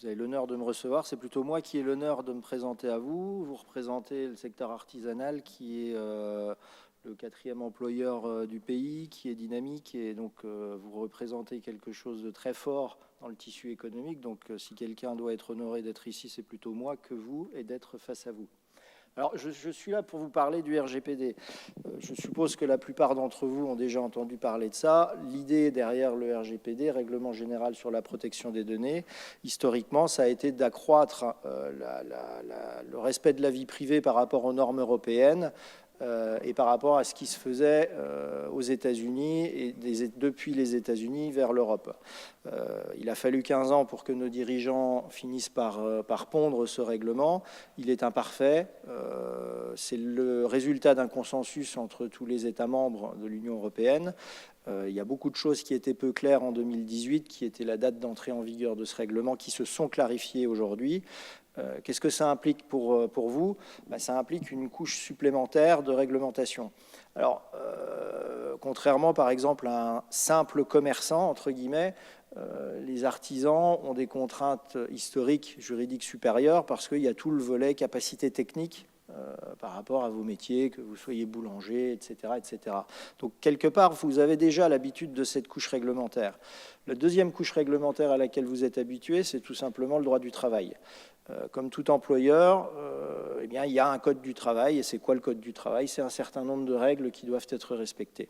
vous avez l'honneur de me recevoir. C'est plutôt moi qui ai l'honneur de me présenter à vous. Vous représentez le secteur artisanal qui est le quatrième employeur du pays, qui est dynamique, et donc vous représentez quelque chose de très fort dans le tissu économique. Donc si quelqu'un doit être honoré d'être ici, c'est plutôt moi que vous et d'être face à vous. Alors, je suis là pour vous parler du RGPD. Je suppose que la plupart d'entre vous ont déjà entendu parler de ça. L'idée derrière le RGPD, Règlement général sur la protection des données, historiquement, ça a été d'accroître le respect de la vie privée par rapport aux normes européennes et par rapport à ce qui se faisait aux États-Unis et depuis les États-Unis vers l'Europe. Il a fallu 15 ans pour que nos dirigeants finissent par pondre ce règlement. Il est imparfait. C'est le résultat d'un consensus entre tous les États membres de l'Union européenne. Il y a beaucoup de choses qui étaient peu claires en 2018, qui était la date d'entrée en vigueur de ce règlement, qui se sont clarifiées aujourd'hui. Qu'est-ce que ça implique pour vous? Ça implique une couche supplémentaire de réglementation. Alors, contrairement par exemple à un simple commerçant, entre guillemets, les artisans ont des contraintes historiques, juridiques supérieures parce qu'il y a tout le volet capacité technique par rapport à vos métiers, que vous soyez boulanger, etc., etc. Donc, quelque part, vous avez déjà l'habitude de cette couche réglementaire. La deuxième couche réglementaire à laquelle vous êtes habitué, c'est tout simplement le droit du travail. Comme tout employeur, eh bien, il y a un code du travail. Et c'est quoi le code du travail? C'est un certain nombre de règles qui doivent être respectées.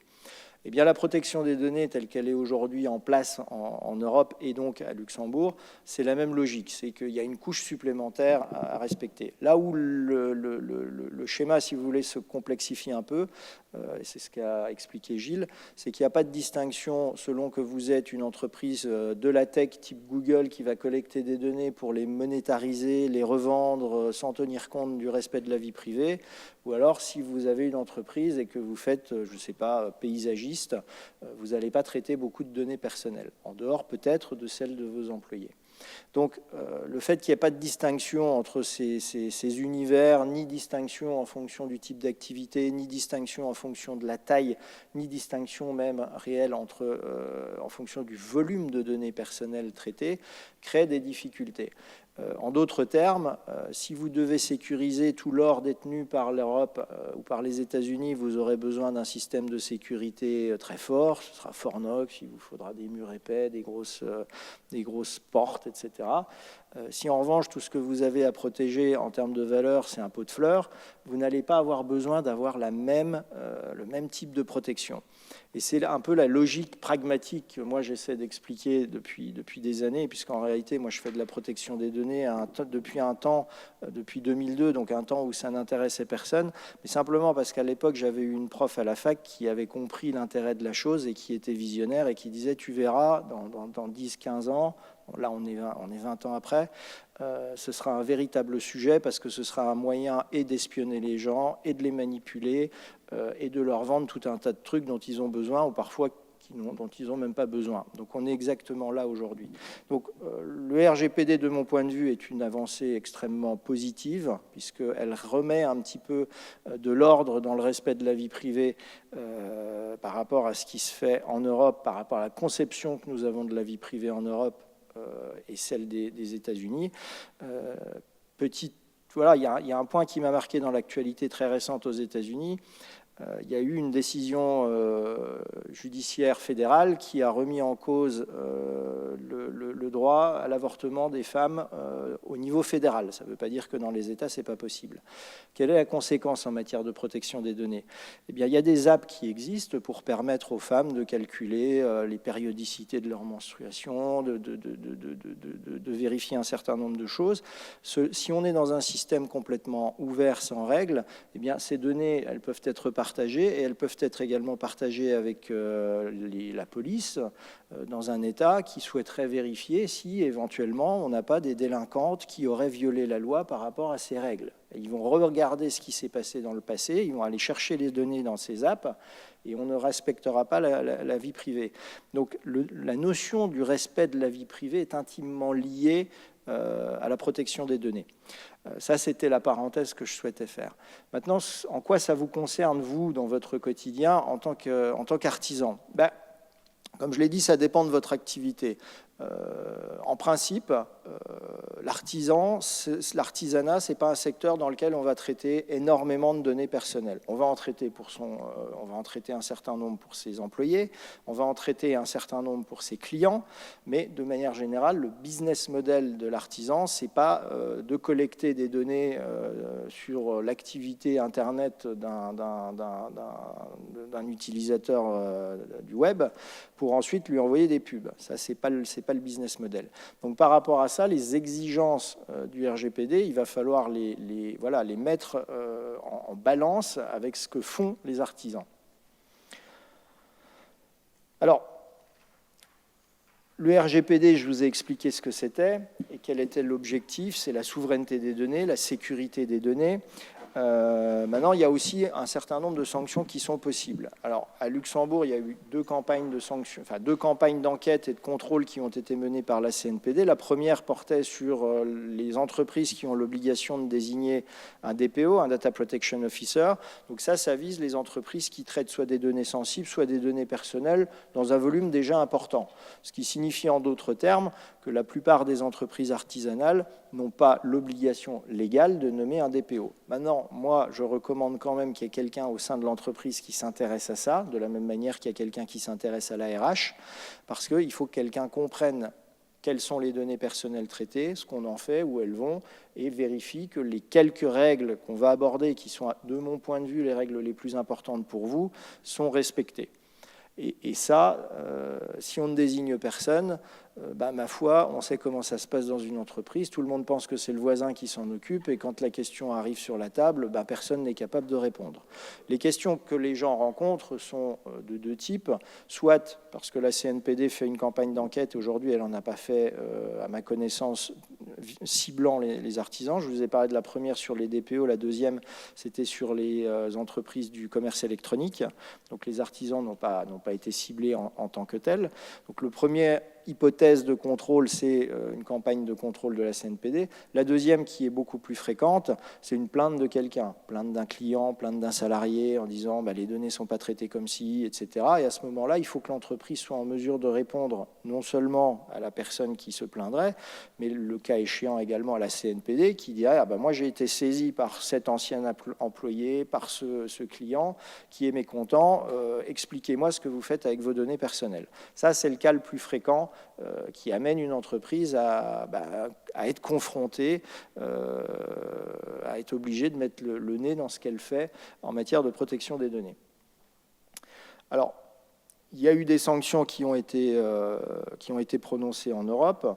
Eh bien, la protection des données telle qu'elle est aujourd'hui en place en Europe et donc à Luxembourg, c'est la même logique. C'est qu'il y a une couche supplémentaire à respecter. Là où le schéma, si vous voulez, se complexifie un peu, et c'est ce qu'a expliqué Gilles, c'est qu'il n'y a pas de distinction selon que vous êtes une entreprise de la tech type Google qui va collecter des données pour les monétariser, les revendre sans tenir compte du respect de la vie privée, ou alors si vous avez une entreprise et que vous faites, je ne sais pas, paysagiste, vous n'allez pas traiter beaucoup de données personnelles, en dehors peut-être de celles de vos employés. Donc, le fait qu'il n'y ait pas de distinction entre ces univers, ni distinction en fonction du type d'activité, ni distinction en fonction de la taille, ni distinction même réelle en fonction du volume de données personnelles traitées, crée des difficultés. En d'autres termes, si vous devez sécuriser tout l'or détenu par l'Europe ou par les États-Unis, vous aurez besoin d'un système de sécurité très fort. Ce sera Fornox, il vous faudra des murs épais, des grosses portes, etc. Si en revanche, tout ce que vous avez à protéger en termes de valeur, c'est un pot de fleurs, vous n'allez pas avoir besoin d'avoir le même type de protection. Et c'est un peu la logique pragmatique que moi j'essaie d'expliquer depuis des années, puisqu'en réalité, moi je fais de la protection des données depuis 2002, donc un temps où ça n'intéressait personne, mais simplement parce qu'à l'époque, j'avais eu une prof à la fac qui avait compris l'intérêt de la chose et qui était visionnaire et qui disait « tu verras, dans 10-15 ans, là on est 20 ans après, ce sera un véritable sujet parce que ce sera un moyen et d'espionner les gens et de les manipuler et de leur vendre tout un tas de trucs dont ils ont besoin ou parfois dont ils n'ont même pas besoin. Donc on est exactement là aujourd'hui. Donc le RGPD, de mon point de vue, est une avancée extrêmement positive puisqu'elle remet un petit peu de l'ordre dans le respect de la vie privée par rapport à ce qui se fait en Europe, par rapport à la conception que nous avons de la vie privée en Europe et celle des États-Unis. Voilà, il y a un point qui m'a marqué dans l'actualité très récente aux États-Unis. Il y a eu une décision judiciaire fédérale qui a remis en cause le droit à l'avortement des femmes au niveau fédéral. Ça ne veut pas dire que dans les États, ce n'est pas possible. Quelle est la conséquence en matière de protection des données? Eh bien, il y a des apps qui existent pour permettre aux femmes de calculer les périodicités de leur menstruation, de vérifier un certain nombre de choses. Si on est dans un système complètement ouvert, sans règles, eh bien, ces données, elles peuvent être partagées et elles peuvent être également partagées avec la police dans un État qui souhaiterait vérifier si éventuellement on n'a pas des délinquantes qui auraient violé la loi par rapport à ces règles. Et ils vont regarder ce qui s'est passé dans le passé, ils vont aller chercher les données dans ces apps et on ne respectera pas la vie privée. Donc la notion du respect de la vie privée est intimement liée à la protection des données. Ça, c'était la parenthèse que je souhaitais faire. Maintenant, en quoi ça vous concerne, vous, dans votre quotidien, en tant qu'artisan? Comme je l'ai dit, ça dépend de votre activité. En principe, l'artisanat, ce n'est pas un secteur dans lequel on va traiter énormément de données personnelles. On va en traiter un certain nombre pour ses employés, on va en traiter un certain nombre pour ses clients, mais de manière générale, le business model de l'artisan, ce n'est pas de collecter des données sur l'activité Internet d'un utilisateur du web pour ensuite lui envoyer des pubs. Ça, c'est pas le business model. Donc par rapport à ça, les exigences du RGPD, il va falloir les mettre en balance avec ce que font les artisans. Alors, le RGPD, je vous ai expliqué ce que c'était et quel était l'objectif. C'est la souveraineté des données, la sécurité des données. Maintenant, il y a aussi un certain nombre de sanctions qui sont possibles. Alors, à Luxembourg, il y a eu deux campagnes d'enquête et de contrôle qui ont été menées par la CNPD. La première portait sur les entreprises qui ont l'obligation de désigner un DPO, un Data Protection Officer. Donc ça vise les entreprises qui traitent soit des données sensibles, soit des données personnelles dans un volume déjà important. Ce qui signifie en d'autres termes que la plupart des entreprises artisanales n'ont pas l'obligation légale de nommer un DPO. Maintenant, moi, je recommande quand même qu'il y ait quelqu'un au sein de l'entreprise qui s'intéresse à ça, de la même manière qu'il y a quelqu'un qui s'intéresse à la RH, parce qu'il faut que quelqu'un comprenne quelles sont les données personnelles traitées, ce qu'on en fait, où elles vont, et vérifie que les quelques règles qu'on va aborder, qui sont, de mon point de vue, les règles les plus importantes pour vous, sont respectées. Et ça, si on ne désigne personne, ma foi, on sait comment ça se passe dans une entreprise. Tout le monde pense que c'est le voisin qui s'en occupe et quand la question arrive sur la table, personne n'est capable de répondre. Les questions que les gens rencontrent sont de deux types. Soit parce que la CNPD fait une campagne d'enquête, aujourd'hui elle n'en a pas fait, à ma connaissance, ciblant les artisans. Je vous ai parlé de la première sur les DPO, la deuxième c'était sur les entreprises du commerce électronique. Donc les artisans n'ont pas été ciblés en tant que tels. Donc le premier hypothèse de contrôle, c'est une campagne de contrôle de la CNPD. La deuxième, qui est beaucoup plus fréquente, c'est une plainte de quelqu'un, plainte d'un client, plainte d'un salarié, en disant les données ne sont pas traitées comme ci, etc. Et à ce moment-là, il faut que l'entreprise soit en mesure de répondre non seulement à la personne qui se plaindrait, mais le cas échéant également à la CNPD, qui dirait moi j'ai été saisi par cet ancien employé, par ce client qui est mécontent, expliquez-moi ce que vous faites avec vos données personnelles. Ça, c'est le cas le plus fréquent qui amène une entreprise à être confrontée, à être obligée de mettre le nez dans ce qu'elle fait en matière de protection des données. Alors, il y a eu des sanctions qui ont été prononcées en Europe.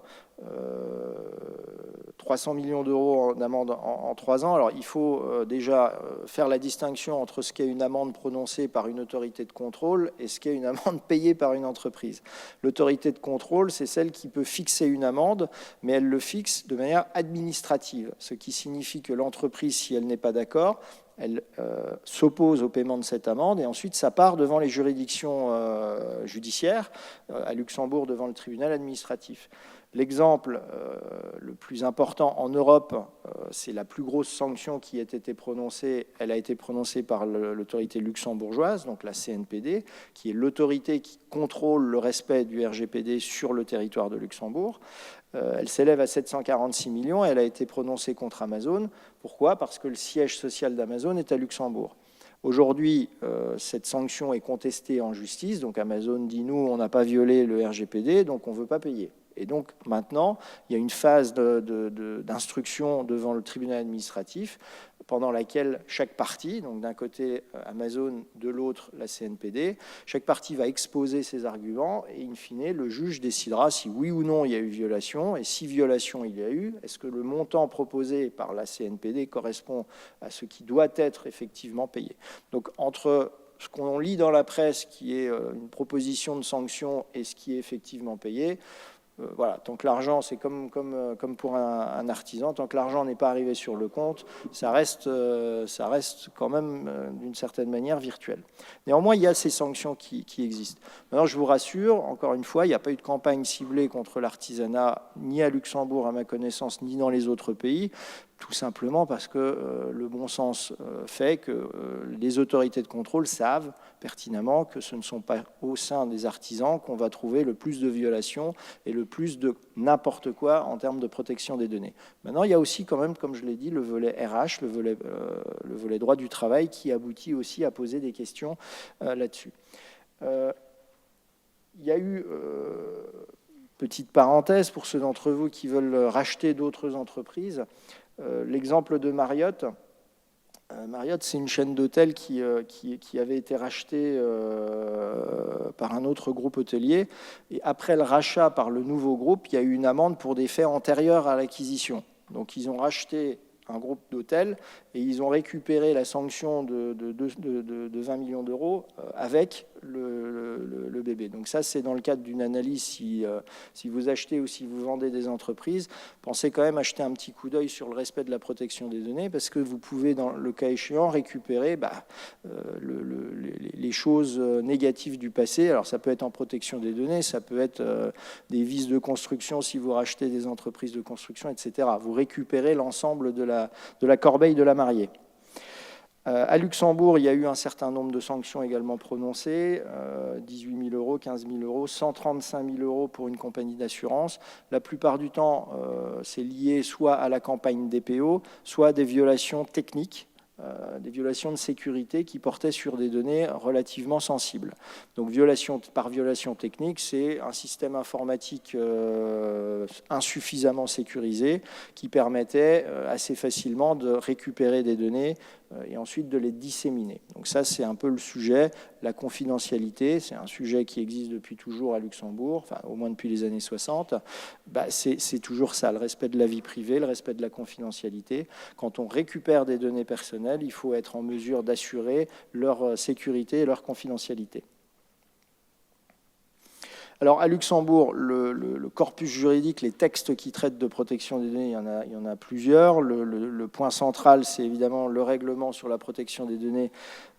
300 millions d'euros d'amende en 3 ans. Alors, il faut déjà faire la distinction entre ce qu'est une amende prononcée par une autorité de contrôle et ce qu'est une amende payée par une entreprise. L'autorité de contrôle, c'est celle qui peut fixer une amende, mais elle le fixe de manière administrative, ce qui signifie que l'entreprise, si elle n'est pas d'accord, elle s'oppose au paiement de cette amende et ensuite ça part devant les juridictions judiciaires, à Luxembourg devant le tribunal administratif. L'exemple le plus important en Europe, c'est la plus grosse sanction qui a été prononcée. Elle a été prononcée par l'autorité luxembourgeoise, donc la CNPD, qui est l'autorité qui contrôle le respect du RGPD sur le territoire de Luxembourg. Elle s'élève à 746 millions et elle a été prononcée contre Amazon. Pourquoi ? Parce que le siège social d'Amazon est à Luxembourg. Aujourd'hui, cette sanction est contestée en justice. Donc Amazon dit, nous, on n'a pas violé le RGPD, donc on ne veut pas payer. Et donc maintenant, il y a une phase d'instruction devant le tribunal administratif pendant laquelle chaque partie, donc d'un côté Amazon, de l'autre la CNPD, chaque partie va exposer ses arguments et in fine, le juge décidera si oui ou non il y a eu violation et si violation il y a eu, est-ce que le montant proposé par la CNPD correspond à ce qui doit être effectivement payé. Donc entre ce qu'on lit dans la presse qui est une proposition de sanction et ce qui est effectivement payé, voilà, tant que l'argent, c'est comme pour un artisan, tant que l'argent n'est pas arrivé sur le compte, ça reste quand même d'une certaine manière virtuel. Néanmoins, il y a ces sanctions qui existent. Maintenant, je vous rassure, encore une fois, il n'y a pas eu de campagne ciblée contre l'artisanat, ni à Luxembourg, à ma connaissance, ni dans les autres pays, tout simplement parce que le bon sens fait que les autorités de contrôle savent pertinemment que ce ne sont pas au sein des artisans qu'on va trouver le plus de violations et le plus de n'importe quoi en termes de protection des données. Maintenant, il y a aussi quand même, comme je l'ai dit, le volet RH, le volet droit du travail qui aboutit aussi à poser des questions là-dessus. Il y a eu, petite parenthèse pour ceux d'entre vous qui veulent racheter d'autres entreprises, l'exemple de Marriott. Marriott, c'est une chaîne d'hôtels qui avait été rachetée par un autre groupe hôtelier. Et après le rachat par le nouveau groupe, il y a eu une amende pour des faits antérieurs à l'acquisition. Donc ils ont racheté un groupe d'hôtels et ils ont récupéré la sanction de 20 millions d'euros avec le bébé. Donc ça, c'est dans le cadre d'une analyse. Si vous achetez ou si vous vendez des entreprises, pensez quand même acheter un petit coup d'œil sur le respect de la protection des données, parce que vous pouvez, dans le cas échéant, récupérer les choses négatives du passé. Alors ça peut être en protection des données, ça peut être des vices de construction si vous rachetez des entreprises de construction, etc. Vous récupérez l'ensemble de la corbeille de la mariée. À Luxembourg, il y a eu un certain nombre de sanctions également prononcées, 18 000 euros, 15 000 euros, 135 000 euros pour une compagnie d'assurance. La plupart du temps, c'est lié soit à la campagne DPO, soit à des violations techniques, des violations de sécurité qui portaient sur des données relativement sensibles. Donc par violation technique, c'est un système informatique insuffisamment sécurisé qui permettait assez facilement de récupérer des données et ensuite de les disséminer. Donc ça, c'est un peu le sujet. La confidentialité, c'est un sujet qui existe depuis toujours à Luxembourg, enfin au moins depuis les années 60. C'est toujours ça, le respect de la vie privée, le respect de la confidentialité. Quand on récupère des données personnelles, il faut être en mesure d'assurer leur sécurité et leur confidentialité. Alors à Luxembourg, le corpus juridique, les textes qui traitent de protection des données, il y en a plusieurs. Le point central, c'est évidemment le règlement sur la protection des données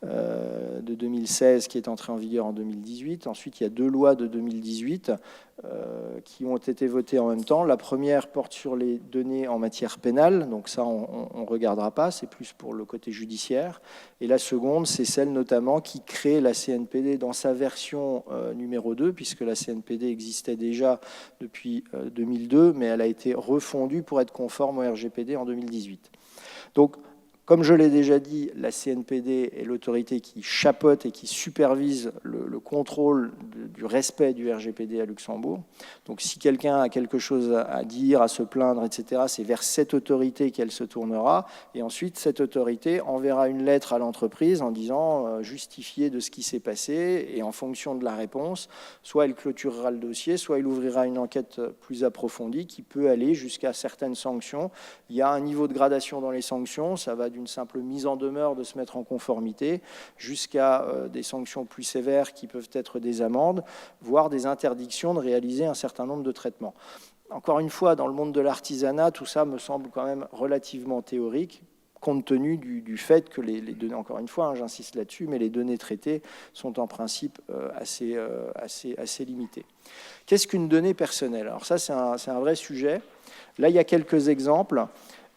de 2016 qui est entré en vigueur en 2018. Ensuite, il y a 2 lois de 2018 qui ont été votées en même temps. La première porte sur les données en matière pénale, donc ça on ne regardera pas, c'est plus pour le côté judiciaire. Et la seconde, c'est celle notamment qui crée la CNPD dans sa version numéro 2, puisque la CNPD existait déjà depuis 2002, mais elle a été refondue pour être conforme au RGPD en 2018. Donc, comme je l'ai déjà dit, la CNPD est l'autorité qui chapeaute et qui supervise le contrôle du respect du RGPD à Luxembourg. Donc si quelqu'un a quelque chose à dire, à se plaindre, etc., c'est vers cette autorité qu'elle se tournera. Et ensuite, cette autorité enverra une lettre à l'entreprise en disant justifier de ce qui s'est passé. Et en fonction de la réponse, soit elle clôturera le dossier, soit elle ouvrira une enquête plus approfondie qui peut aller jusqu'à certaines sanctions. Il y a un niveau de gradation dans les sanctions, ça va d'une simple mise en demeure de se mettre en conformité jusqu'à des sanctions plus sévères qui peuvent être des amendes, voire des interdictions de réaliser un certain nombre de traitements. Encore une fois, dans le monde de l'artisanat, tout ça me semble quand même relativement théorique, compte tenu du fait que les données, encore une fois, j'insiste là-dessus, mais les données traitées sont en principe assez limitées. Qu'est-ce qu'une donnée personnelle? Alors ça, c'est un vrai sujet. Là, il y a quelques exemples.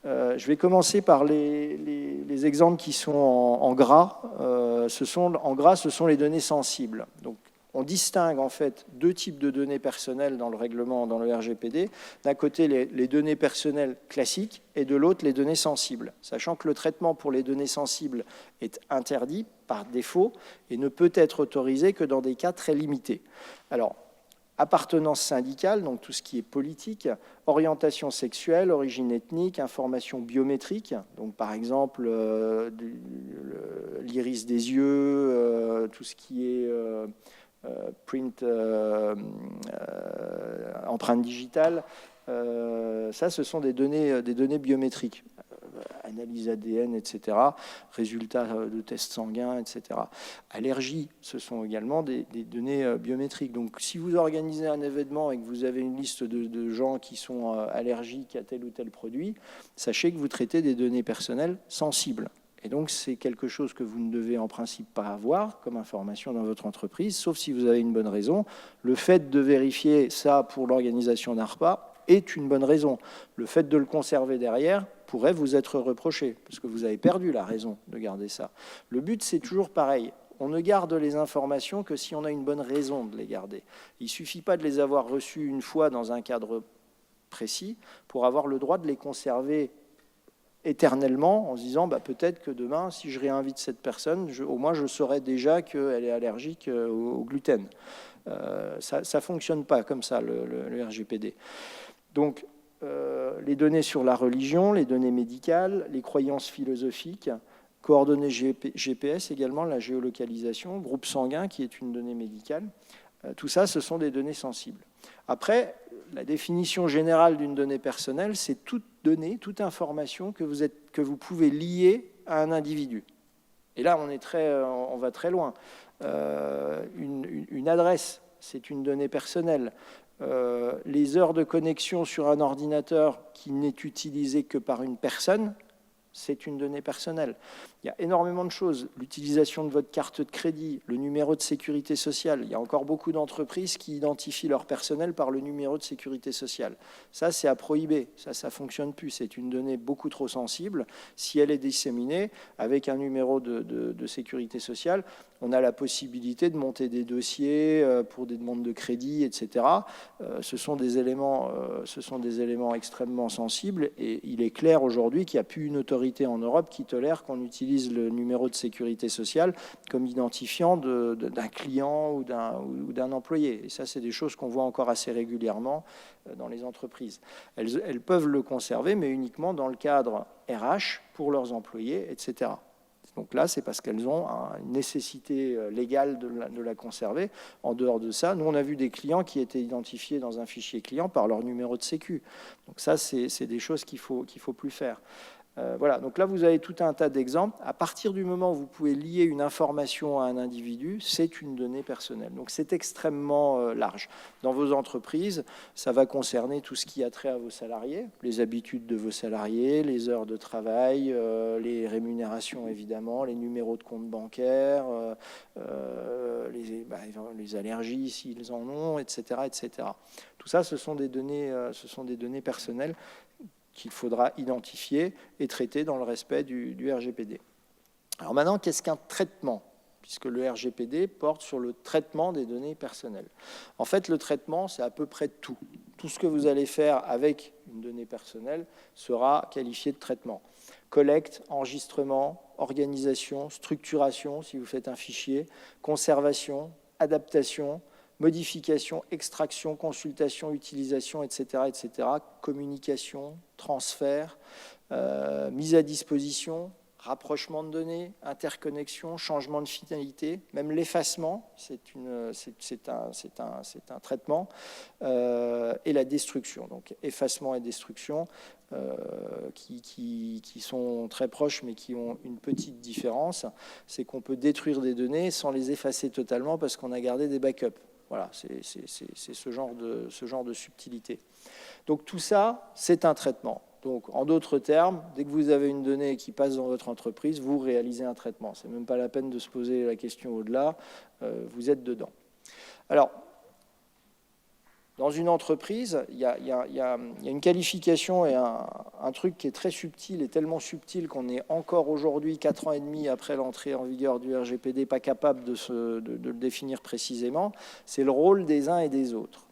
Je vais commencer par les exemples qui sont en gras. En gras, ce sont les données sensibles. Donc, on distingue en fait 2 types de données personnelles dans le règlement, dans le RGPD. D'un côté, les données personnelles classiques et de l'autre, les données sensibles. Sachant que le traitement pour les données sensibles est interdit par défaut et ne peut être autorisé que dans des cas très limités. Alors, appartenance syndicale, donc tout ce qui est politique, orientation sexuelle, origine ethnique, information biométrique, donc par exemple l'iris des yeux, tout ce qui est print, empreinte digitale, ça ce sont des données biométriques. Analyse ADN, etc., résultats de tests sanguins, etc. Allergies, ce sont également des données biométriques. Donc, si vous organisez un événement et que vous avez une liste de gens qui sont allergiques à tel ou tel produit, sachez que vous traitez des données personnelles sensibles. Et donc, c'est quelque chose que vous ne devez en principe pas avoir comme information dans votre entreprise, sauf si vous avez une bonne raison. Le fait de vérifier ça pour l'organisation d'un repas est une bonne raison. Le fait de le conserver derrière pourrait vous être reproché, parce que vous avez perdu la raison de garder ça. Le but, c'est toujours pareil. On ne garde les informations que si on a une bonne raison de les garder. Il ne suffit pas de les avoir reçues une fois dans un cadre précis pour avoir le droit de les conserver éternellement en se disant peut-être que demain, si je réinvite cette personne, au moins je saurais déjà qu'elle est allergique au gluten. Ça ne fonctionne pas comme ça, le RGPD. Donc, les données sur la religion, les données médicales, les croyances philosophiques, coordonnées GPS également, la géolocalisation, groupe sanguin qui est une donnée médicale, tout ça, ce sont des données sensibles. Après, la définition générale d'une donnée personnelle, c'est toute donnée, toute information que vous pouvez lier à un individu. Et là, on va très loin. Une adresse, c'est une donnée personnelle. Les heures de connexion sur un ordinateur qui n'est utilisé que par une personne, c'est une donnée personnelle. Il y a énormément de choses. L'utilisation de votre carte de crédit, le numéro de sécurité sociale. Il y a encore beaucoup d'entreprises qui identifient leur personnel par le numéro de sécurité sociale. Ça, c'est à prohiber. Ça ne fonctionne plus. C'est une donnée beaucoup trop sensible. Si elle est disséminée avec un numéro de sécurité sociale, on a la possibilité de monter des dossiers pour des demandes de crédit, etc. Ce sont des éléments extrêmement sensibles et il est clair aujourd'hui qu'il n'y a plus une autorité en Europe qui tolère qu'on utilise le numéro de sécurité sociale comme identifiant d'un client ou d'un employé. Et ça, c'est des choses qu'on voit encore assez régulièrement dans les entreprises. Elles peuvent le conserver, mais uniquement dans le cadre RH pour leurs employés, etc. Donc là, c'est parce qu'elles ont une nécessité légale de la conserver. En dehors de ça, nous, on a vu des clients qui étaient identifiés dans un fichier client par leur numéro de sécu. Donc ça, c'est des choses qu'il faut plus faire. Voilà, donc là vous avez tout un tas d'exemples. À partir du moment où vous pouvez lier une information à un individu, c'est une donnée personnelle. Donc c'est extrêmement large. Dans vos entreprises, ça va concerner tout ce qui a trait à vos salariés, les habitudes de vos salariés, les heures de travail, les rémunérations évidemment, les numéros de compte bancaire, les allergies s'ils en ont, etc., etc. Tout ça, ce sont des données personnelles qu'il faudra identifier et traiter dans le respect du RGPD. Alors maintenant, qu'est-ce qu'un traitement ? Puisque le RGPD porte sur le traitement des données personnelles. En fait, le traitement, c'est à peu près tout. Tout ce que vous allez faire avec une donnée personnelle sera qualifié de traitement. Collecte, enregistrement, organisation, structuration, si vous faites un fichier, conservation, adaptation, modification, extraction, consultation, utilisation, etc., etc., communication, transfert, mise à disposition, rapprochement de données, interconnexion, changement de finalité, même l'effacement, c'est un traitement, et la destruction. Donc effacement et destruction qui sont très proches mais qui ont une petite différence, c'est qu'on peut détruire des données sans les effacer totalement parce qu'on a gardé des backups. Voilà, c'est ce genre de subtilité. Donc tout ça, c'est un traitement. Donc en d'autres termes, dès que vous avez une donnée qui passe dans votre entreprise, vous réalisez un traitement. Ce n'est même pas la peine de se poser la question au-delà, vous êtes dedans. Alors, dans une entreprise, il y a une qualification et un truc qui est très subtil et tellement subtil qu'on est encore aujourd'hui, 4 ans et demi après l'entrée en vigueur du RGPD, pas capable de le définir précisément, c'est le rôle des uns et des autres.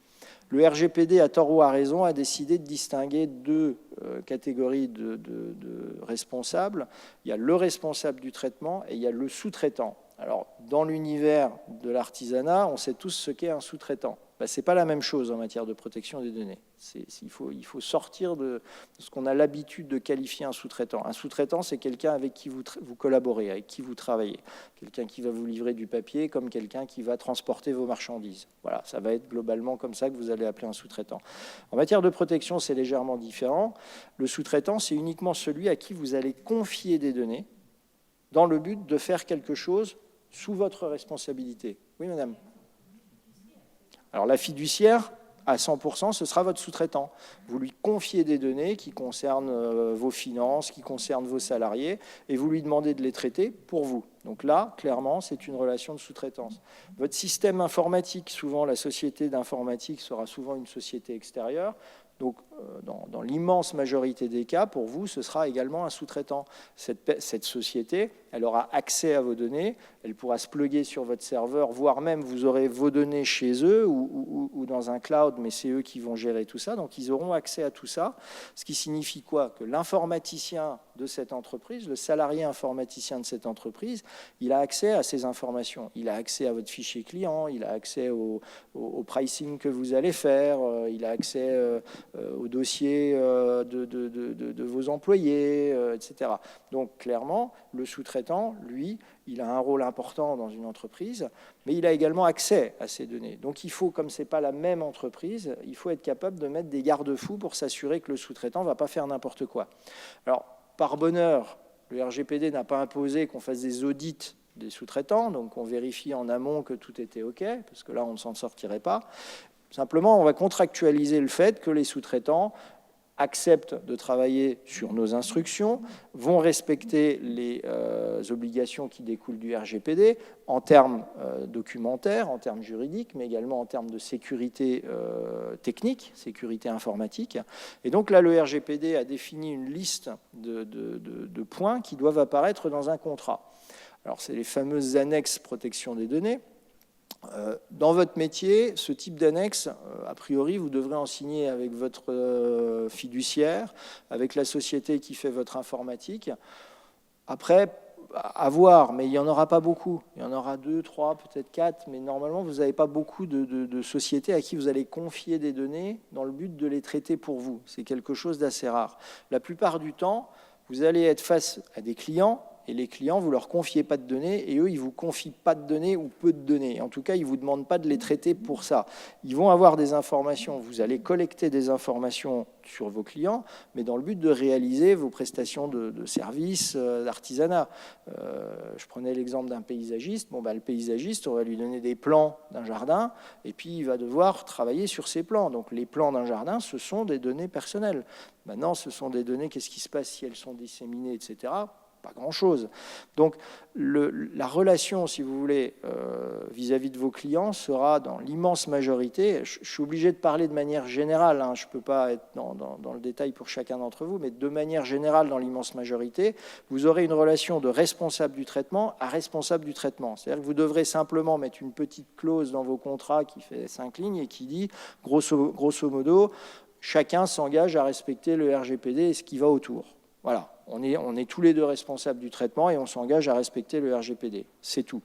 Le RGPD, à tort ou à raison, a décidé de distinguer deux catégories de responsables. Il y a le responsable du traitement et il y a le sous-traitant. Alors, dans l'univers de l'artisanat, on sait tous ce qu'est un sous-traitant. Ce n'est pas la même chose en matière de protection des données. Il faut sortir de ce qu'on a l'habitude de qualifier un sous-traitant. Un sous-traitant, c'est quelqu'un avec qui vous collaborez, avec qui vous travaillez. Quelqu'un qui va vous livrer du papier comme quelqu'un qui va transporter vos marchandises. Voilà, ça va être globalement comme ça que vous allez appeler un sous-traitant. En matière de protection, c'est légèrement différent. Le sous-traitant, c'est uniquement celui à qui vous allez confier des données dans le but de faire quelque chose sous votre responsabilité. Oui, madame ? Alors la fiduciaire, à 100%, ce sera votre sous-traitant. Vous lui confiez des données qui concernent vos finances, qui concernent vos salariés, et vous lui demandez de les traiter pour vous. Donc là, clairement, c'est une relation de sous-traitance. Votre système informatique, souvent la société d'informatique sera souvent une société extérieure. Donc dans l'immense majorité des cas, pour vous, ce sera également un sous-traitant. Cette société, elle aura accès à vos données, elle pourra se plugger sur votre serveur, voire même vous aurez vos données chez eux ou dans un cloud, mais c'est eux qui vont gérer tout ça. Donc ils auront accès à tout ça, ce qui signifie quoi? Que l'informaticien de cette entreprise, le salarié informaticien de cette entreprise, il a accès à ces informations. Il a accès à votre fichier client, il a accès au pricing que vous allez faire, il a accès au dossier de vos employés, etc. Donc clairement, le sous-traitant, lui, il a un rôle important dans une entreprise, mais il a également accès à ces données. Donc il faut, comme ce n'est pas la même entreprise, il faut être capable de mettre des garde-fous pour s'assurer que le sous-traitant ne va pas faire n'importe quoi. Alors, par bonheur, le RGPD n'a pas imposé qu'on fasse des audits des sous-traitants, donc on vérifie en amont que tout était OK, parce que là, on ne s'en sortirait pas. Simplement, on va contractualiser le fait que les sous-traitants acceptent de travailler sur nos instructions, vont respecter les obligations qui découlent du RGPD en termes documentaires, en termes juridiques, mais également en termes de sécurité technique, sécurité informatique. Et donc là, le RGPD a défini une liste de points qui doivent apparaître dans un contrat. Alors, c'est les fameuses annexes protection des données. Dans votre métier, ce type d'annexe, a priori, vous devrez en signer avec votre fiduciaire, avec la société qui fait votre informatique. Après, à voir, mais il n'y en aura pas beaucoup. Il y en aura 2, 3, peut-être 4, mais normalement, vous n'avez pas beaucoup de sociétés à qui vous allez confier des données dans le but de les traiter pour vous. C'est quelque chose d'assez rare. La plupart du temps, vous allez être face à des clients, et les clients, vous ne leur confiez pas de données, et eux, ils ne vous confient pas de données ou peu de données. En tout cas, ils ne vous demandent pas de les traiter pour ça. Ils vont avoir des informations, vous allez collecter des informations sur vos clients, mais dans le but de réaliser vos prestations de services, d'artisanat. Je prenais l'exemple d'un paysagiste. Bon, le paysagiste, on va lui donner des plans d'un jardin, et puis il va devoir travailler sur ces plans. Donc les plans d'un jardin, ce sont des données personnelles. Maintenant, ce sont des données, qu'est-ce qui se passe si elles sont disséminées, etc. Pas grand-chose. Donc, la relation, si vous voulez, vis-à-vis de vos clients sera dans l'immense majorité. Je suis obligé de parler de manière générale, hein, je ne peux pas être dans le détail pour chacun d'entre vous, mais de manière générale, dans l'immense majorité, vous aurez une relation de responsable du traitement à responsable du traitement. C'est-à-dire que vous devrez simplement mettre une petite clause dans vos contrats qui fait 5 lignes et qui dit, grosso modo, chacun s'engage à respecter le RGPD et ce qui va autour. Voilà, on est tous les deux responsables du traitement et on s'engage à respecter le RGPD. C'est tout.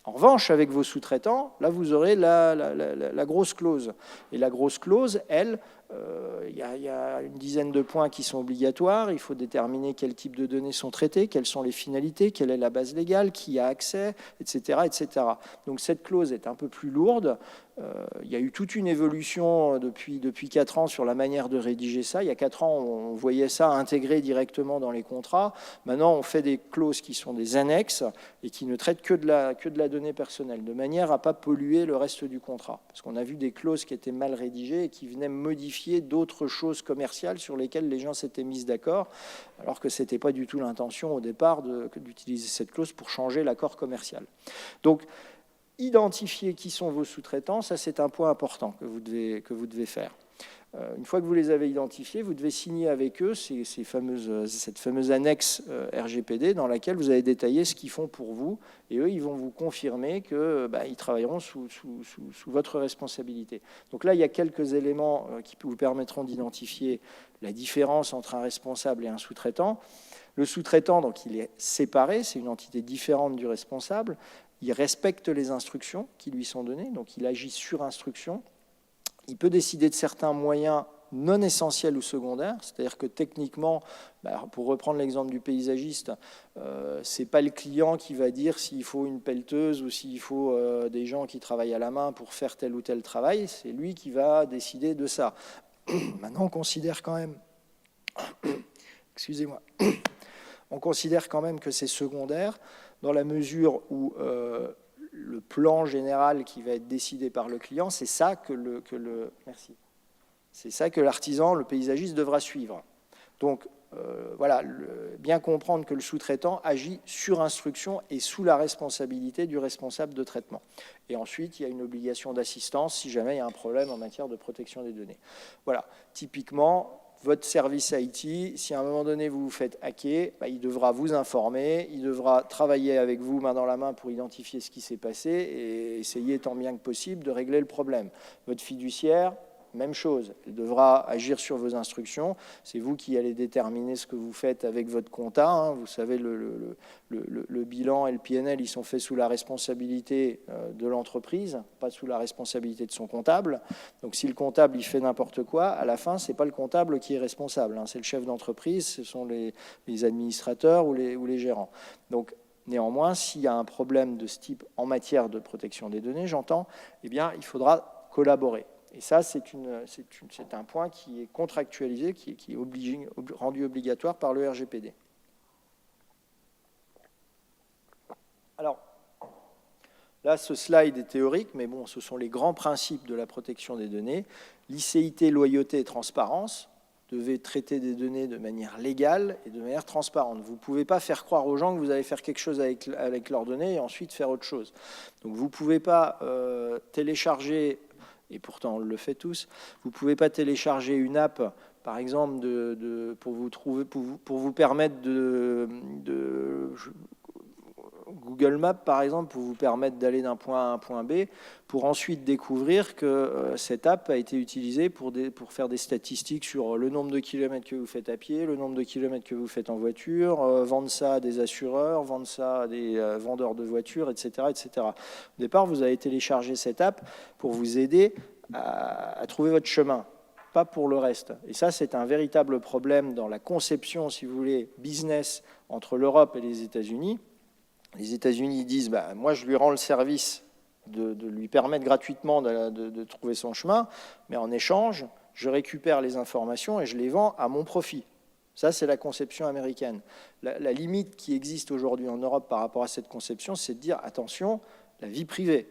En revanche, avec vos sous-traitants, là, vous aurez la grosse clause. Et la grosse clause, elle, il y a une dizaine de points qui sont obligatoires. Il faut déterminer quel type de données sont traitées, quelles sont les finalités, quelle est la base légale, qui a accès, etc., etc. Donc cette clause est un peu plus lourde. Il y a eu toute une évolution depuis 4 ans sur la manière de rédiger ça. Il y a 4 ans, on voyait ça intégré directement dans les contrats. Maintenant, on fait des clauses qui sont des annexes et qui ne traitent que de la donnée personnelle, de manière à ne pas polluer le reste du contrat. Parce qu'on a vu des clauses qui étaient mal rédigées et qui venaient modifier d'autres choses commerciales sur lesquelles les gens s'étaient mis d'accord, alors que ce n'était pas du tout l'intention au départ d'utiliser cette clause pour changer l'accord commercial. Donc, identifier qui sont vos sous-traitants, ça c'est un point important que vous devez faire. Une fois que vous les avez identifiés, vous devez signer avec eux cette fameuse annexe RGPD dans laquelle vous avez détaillé ce qu'ils font pour vous, et eux, ils vont vous confirmer qu'ils travailleront sous votre responsabilité. Donc là, il y a quelques éléments qui vous permettront d'identifier la différence entre un responsable et un sous-traitant. Le sous-traitant, donc, il est séparé, c'est une entité différente du responsable. Il respecte les instructions qui lui sont données, donc il agit sur instruction. Il peut décider de certains moyens non essentiels ou secondaires, c'est-à-dire que techniquement, pour reprendre l'exemple du paysagiste, ce n'est pas le client qui va dire s'il faut une pelleteuse ou s'il faut des gens qui travaillent à la main pour faire tel ou tel travail, c'est lui qui va décider de ça. Maintenant, on considère quand même... Excusez-moi. On considère quand même que c'est secondaire, dans la mesure où le plan général qui va être décidé par le client, c'est ça que l'artisan, le paysagiste devra suivre. Donc voilà, bien comprendre que le sous-traitant agit sur instruction et sous la responsabilité du responsable de traitement. Et ensuite, il y a une obligation d'assistance si jamais il y a un problème en matière de protection des données. Voilà, typiquement, votre service IT, si à un moment donné vous vous faites hacker, il devra vous informer, il devra travailler avec vous main dans la main pour identifier ce qui s'est passé et essayer tant bien que possible de régler le problème. Votre fiduciaire, même chose, elle devra agir sur vos instructions. C'est vous qui allez déterminer ce que vous faites avec votre compta. Hein. Vous savez, le bilan et le PNL, ils sont faits sous la responsabilité de l'entreprise, pas sous la responsabilité de son comptable. Donc si le comptable il fait n'importe quoi, à la fin, ce n'est pas le comptable qui est responsable. Hein. C'est le chef d'entreprise, ce sont les administrateurs ou les gérants. Donc néanmoins, s'il y a un problème de ce type en matière de protection des données, j'entends, eh bien, il faudra collaborer. Et ça, c'est un point qui est contractualisé, qui est rendu obligatoire par le RGPD. Alors, là, ce slide est théorique, mais bon, ce sont les grands principes de la protection des données. Licéité, loyauté et transparence. Vous devez traiter des données de manière légale et de manière transparente. Vous ne pouvez pas faire croire aux gens que vous allez faire quelque chose avec leurs données et ensuite faire autre chose. Donc, vous ne pouvez pas télécharger... Et pourtant on le fait tous, vous ne pouvez pas télécharger une app, par exemple, pour vous permettre Google Maps, par exemple, pour vous permettre d'aller d'un point A à un point B, pour ensuite découvrir que cette app a été utilisée pour faire des statistiques sur le nombre de kilomètres que vous faites à pied, le nombre de kilomètres que vous faites en voiture, vendre ça à des assureurs, vendre ça à des vendeurs de voitures, etc., etc. Au départ, vous avez téléchargé cette app pour vous aider à trouver votre chemin, pas pour le reste. Et ça, c'est un véritable problème dans la conception, si vous voulez, business entre l'Europe et les États-Unis. Les États-Unis disent moi, je lui rends le service de lui permettre gratuitement de trouver son chemin, mais en échange, je récupère les informations et je les vends à mon profit. Ça, c'est la conception américaine. La limite qui existe aujourd'hui en Europe par rapport à cette conception, c'est de dire, attention, la vie privée.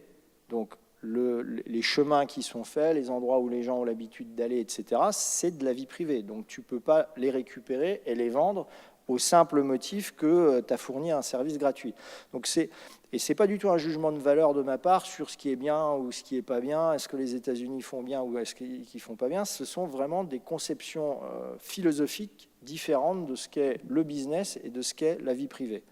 Donc, les chemins qui sont faits, les endroits où les gens ont l'habitude d'aller, etc., c'est de la vie privée. Donc, tu ne peux pas les récupérer et les vendre au simple motif que tu as fourni un service gratuit. Donc ce n'est pas du tout un jugement de valeur de ma part sur ce qui est bien ou ce qui n'est pas bien, est-ce que les États-Unis font bien ou est-ce qu'ils ne font pas bien. Ce sont vraiment des conceptions philosophiques différentes de ce qu'est le business et de ce qu'est la vie privée.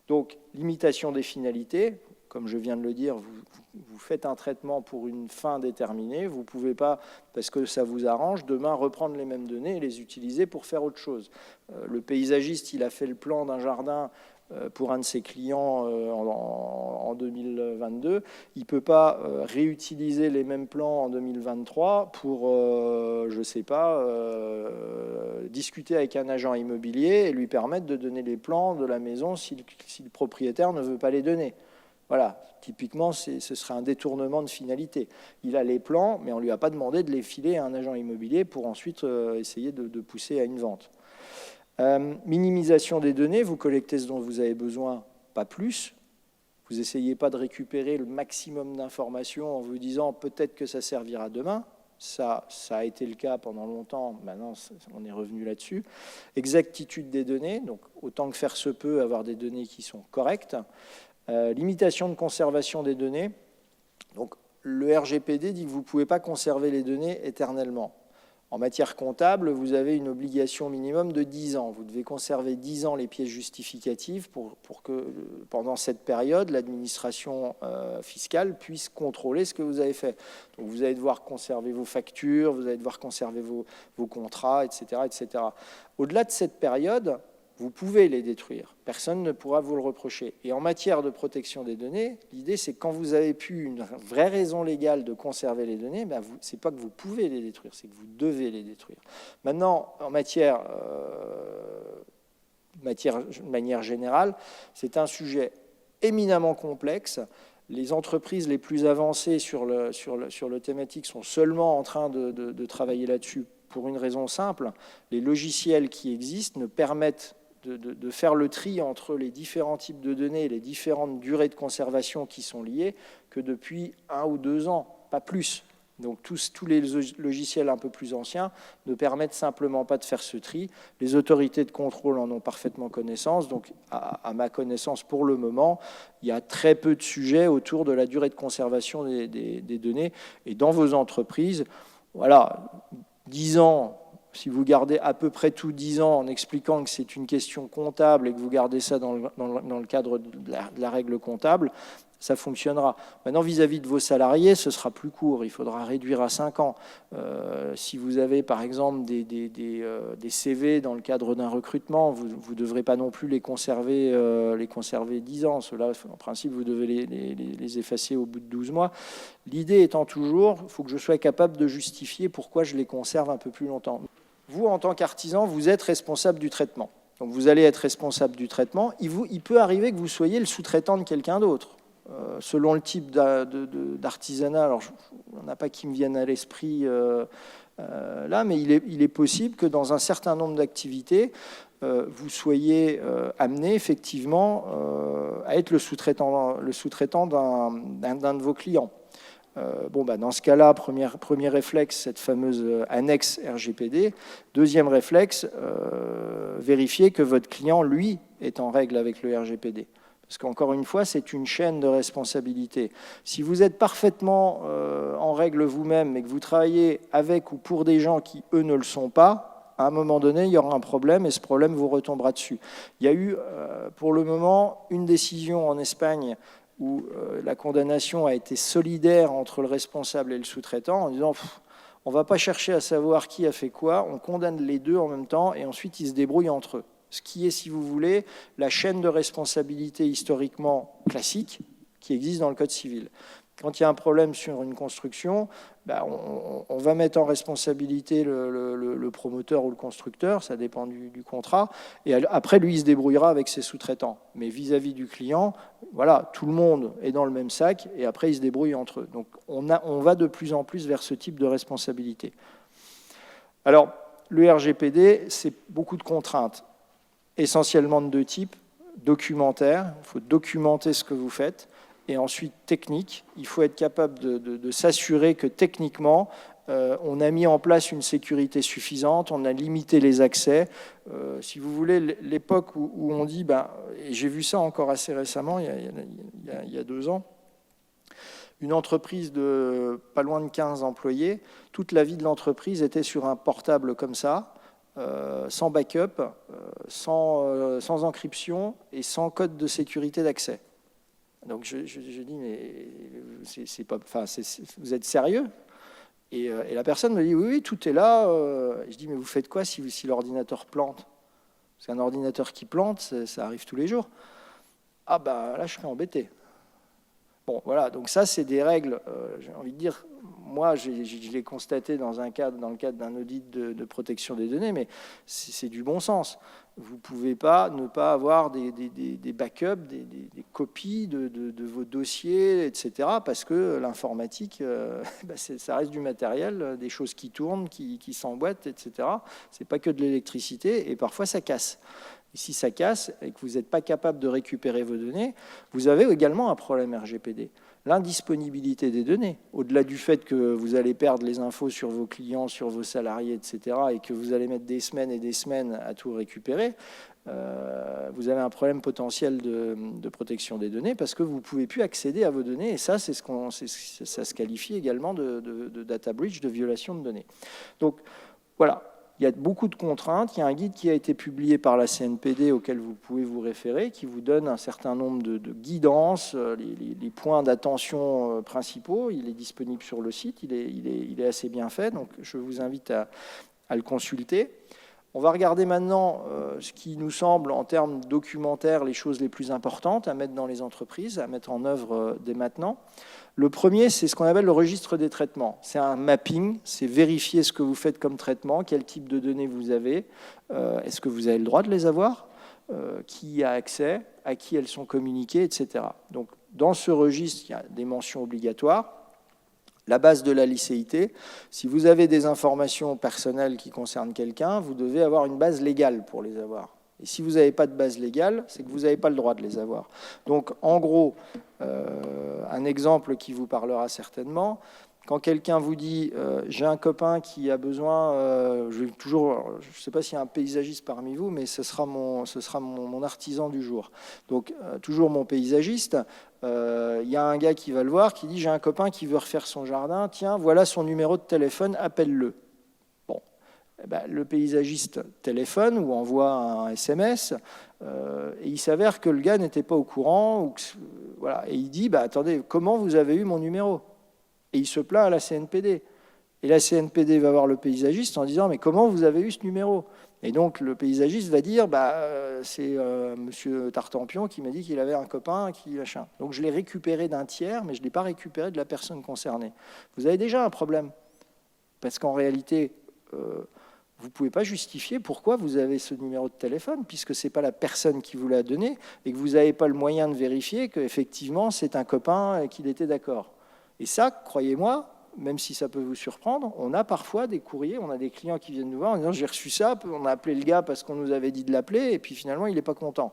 Donc, limitation des finalités. Comme je viens de le dire, vous faites un traitement pour une fin déterminée. Vous ne pouvez pas, parce que ça vous arrange, demain reprendre les mêmes données et les utiliser pour faire autre chose. Le paysagiste, il a fait le plan d'un jardin pour un de ses clients en 2022. Il ne peut pas réutiliser les mêmes plans en 2023 pour, je ne sais pas, discuter avec un agent immobilier et lui permettre de donner les plans de la maison si le propriétaire ne veut pas les donner. Voilà, typiquement, ce serait un détournement de finalité. Il a les plans, mais on ne lui a pas demandé de les filer à un agent immobilier pour ensuite essayer de pousser à une vente. Minimisation des données, vous collectez ce dont vous avez besoin, pas plus. Vous n'essayez pas de récupérer le maximum d'informations en vous disant peut-être que ça servira demain. Ça a été le cas pendant longtemps, maintenant on est revenu là-dessus. Exactitude des données, donc autant que faire se peut, avoir des données qui sont correctes. Limitation de conservation des données. Donc, le RGPD dit que vous ne pouvez pas conserver les données éternellement. En matière comptable, vous avez une obligation minimum de 10 ans. Vous devez conserver 10 ans les pièces justificatives pour que, pendant cette période, l'administration fiscale puisse contrôler ce que vous avez fait. Donc, vous allez devoir conserver vos factures, vous allez devoir conserver vos contrats, etc., etc. Au-delà de cette période, vous pouvez les détruire. Personne ne pourra vous le reprocher. Et en matière de protection des données, l'idée, c'est que quand vous avez plus une vraie raison légale de conserver les données, ce n'est pas que vous pouvez les détruire, c'est que vous devez les détruire. Maintenant, en de manière générale, c'est un sujet éminemment complexe. Les entreprises les plus avancées sur le thématique sont seulement en train de travailler là-dessus pour une raison simple. Les logiciels qui existent ne permettent de faire le tri entre les différents types de données et les différentes durées de conservation qui sont liées que depuis 1 ou 2 ans, pas plus. Donc tous les logiciels un peu plus anciens ne permettent simplement pas de faire ce tri. Les autorités de contrôle en ont parfaitement connaissance. Donc à ma connaissance, pour le moment, il y a très peu de sujets autour de la durée de conservation des données. Et dans vos entreprises, voilà, 10 ans, si vous gardez à peu près tout 10 ans en expliquant que c'est une question comptable et que vous gardez ça dans le cadre de la règle comptable, ça fonctionnera. Maintenant, vis-à-vis de vos salariés, ce sera plus court. Il faudra réduire à 5 ans. Si vous avez, par exemple, des CV dans le cadre d'un recrutement, vous ne devrez pas non plus les conserver 10 ans. Ceux-là, en principe, vous devez les effacer au bout de 12 mois. L'idée étant toujours, il faut que je sois capable de justifier pourquoi je les conserve un peu plus longtemps. Vous, en tant qu'artisan, vous êtes responsable du traitement. Donc, vous allez être responsable du traitement. Il peut arriver que vous soyez le sous-traitant de quelqu'un d'autre. Selon le type d'artisanat, alors il n'y en a pas qui me viennent à l'esprit là, mais il est possible que dans un certain nombre d'activités, vous soyez amené effectivement à être le sous-traitant d'un de vos clients. Dans ce cas-là, premier réflexe, cette fameuse annexe RGPD. Deuxième réflexe, vérifier que votre client, lui, est en règle avec le RGPD. Parce qu'encore une fois, c'est une chaîne de responsabilité. Si vous êtes parfaitement en règle vous-même, mais que vous travaillez avec ou pour des gens qui, eux, ne le sont pas, à un moment donné, il y aura un problème et ce problème vous retombera dessus. Il y a eu, pour le moment, une décision en Espagne où la condamnation a été solidaire entre le responsable et le sous-traitant en disant on ne va pas chercher à savoir qui a fait quoi, on condamne les deux en même temps et ensuite ils se débrouillent entre eux. Ce qui est, si vous voulez, la chaîne de responsabilité historiquement classique qui existe dans le Code civil. Quand il y a un problème sur une construction, on va mettre en responsabilité le promoteur ou le constructeur, ça dépend du contrat, et après, lui, il se débrouillera avec ses sous-traitants. Mais vis-à-vis du client, voilà, tout le monde est dans le même sac, et après, ils se débrouillent entre eux. Donc, on va de plus en plus vers ce type de responsabilité. Alors, le RGPD, c'est beaucoup de contraintes, essentiellement de deux types. Documentaire, il faut documenter ce que vous faites, et ensuite technique. Il faut être capable de s'assurer que techniquement, on a mis en place une sécurité suffisante, on a limité les accès. Si vous voulez, l'époque où on dit, et j'ai vu ça encore assez récemment, il y a 2 ans, une entreprise de pas loin de 15 employés, toute la vie de l'entreprise était sur un portable comme ça, sans backup, sans encryption et sans code de sécurité d'accès. Donc je dis, mais vous êtes sérieux ? Et la personne me dit, oui, tout est là. Je dis, mais vous faites quoi si l'ordinateur plante ? Parce qu'un ordinateur qui plante, ça arrive tous les jours. Ah là, je serais embêté. Bon, voilà, donc ça, c'est des règles, j'ai envie de dire, moi, je l'ai constaté dans le cadre d'un audit de protection des données, mais c'est du bon sens. Vous ne pouvez pas ne pas avoir des backups, des copies de vos dossiers, etc., parce que l'informatique, ça reste du matériel, des choses qui tournent, qui s'emboîtent, etc. Ce n'est pas que de l'électricité, et parfois ça casse. Et si ça casse et que vous n'êtes pas capable de récupérer vos données, vous avez également un problème RGPD. L'indisponibilité des données, au-delà du fait que vous allez perdre les infos sur vos clients, sur vos salariés, etc., et que vous allez mettre des semaines et des semaines à tout récupérer, vous avez un problème potentiel de protection des données parce que vous ne pouvez plus accéder à vos données. Et ça, ça se qualifie également de data breach, de violation de données. Donc, voilà. Il y a beaucoup de contraintes. Il y a un guide qui a été publié par la CNPD auquel vous pouvez vous référer, qui vous donne un certain nombre de guidances, les points d'attention principaux. Il est disponible sur le site. Il est assez bien fait. Donc, je vous invite à le consulter. On va regarder maintenant ce qui nous semble, en termes documentaires, les choses les plus importantes à mettre dans les entreprises, à mettre en œuvre dès maintenant. Le premier, c'est ce qu'on appelle le registre des traitements. C'est un mapping, c'est vérifier ce que vous faites comme traitement, quel type de données vous avez, est-ce que vous avez le droit de les avoir, qui a accès, à qui elles sont communiquées, etc. Donc, dans ce registre, il y a des mentions obligatoires. La base de la licéité, si vous avez des informations personnelles qui concernent quelqu'un, vous devez avoir une base légale pour les avoir. Et si vous n'avez pas de base légale, c'est que vous n'avez pas le droit de les avoir. Donc, en gros, un exemple qui vous parlera certainement, Quand quelqu'un vous dit j'ai un copain qui a besoin, je ne sais pas s'il y a un paysagiste parmi vous, mais ce sera mon artisan du jour. Donc toujours mon paysagiste. Il y a un gars qui va le voir, qui dit j'ai un copain qui veut refaire son jardin, tiens, voilà son numéro de téléphone, appelle-le. Bon, eh ben, le paysagiste téléphone ou envoie un SMS, et il s'avère que le gars n'était pas au courant, voilà, et il dit attendez, comment vous avez eu mon numéro ? Et il se plaint à la CNPD. Et la CNPD va voir le paysagiste en disant « Mais comment vous avez eu ce numéro ?» Et donc le paysagiste va dire c'est monsieur Tartampion qui m'a dit qu'il avait un copain qui machin. Donc je l'ai récupéré d'un tiers, mais je ne l'ai pas récupéré de la personne concernée. Vous avez déjà un problème. Parce qu'en réalité, vous ne pouvez pas justifier pourquoi vous avez ce numéro de téléphone, puisque ce n'est pas la personne qui vous l'a donné, et que vous n'avez pas le moyen de vérifier qu'effectivement c'est un copain et qu'il était d'accord. Et ça, croyez-moi, même si ça peut vous surprendre, on a parfois des courriers, on a des clients qui viennent nous voir en disant « j'ai reçu ça, on a appelé le gars parce qu'on nous avait dit de l'appeler, et puis finalement, il n'est pas content ».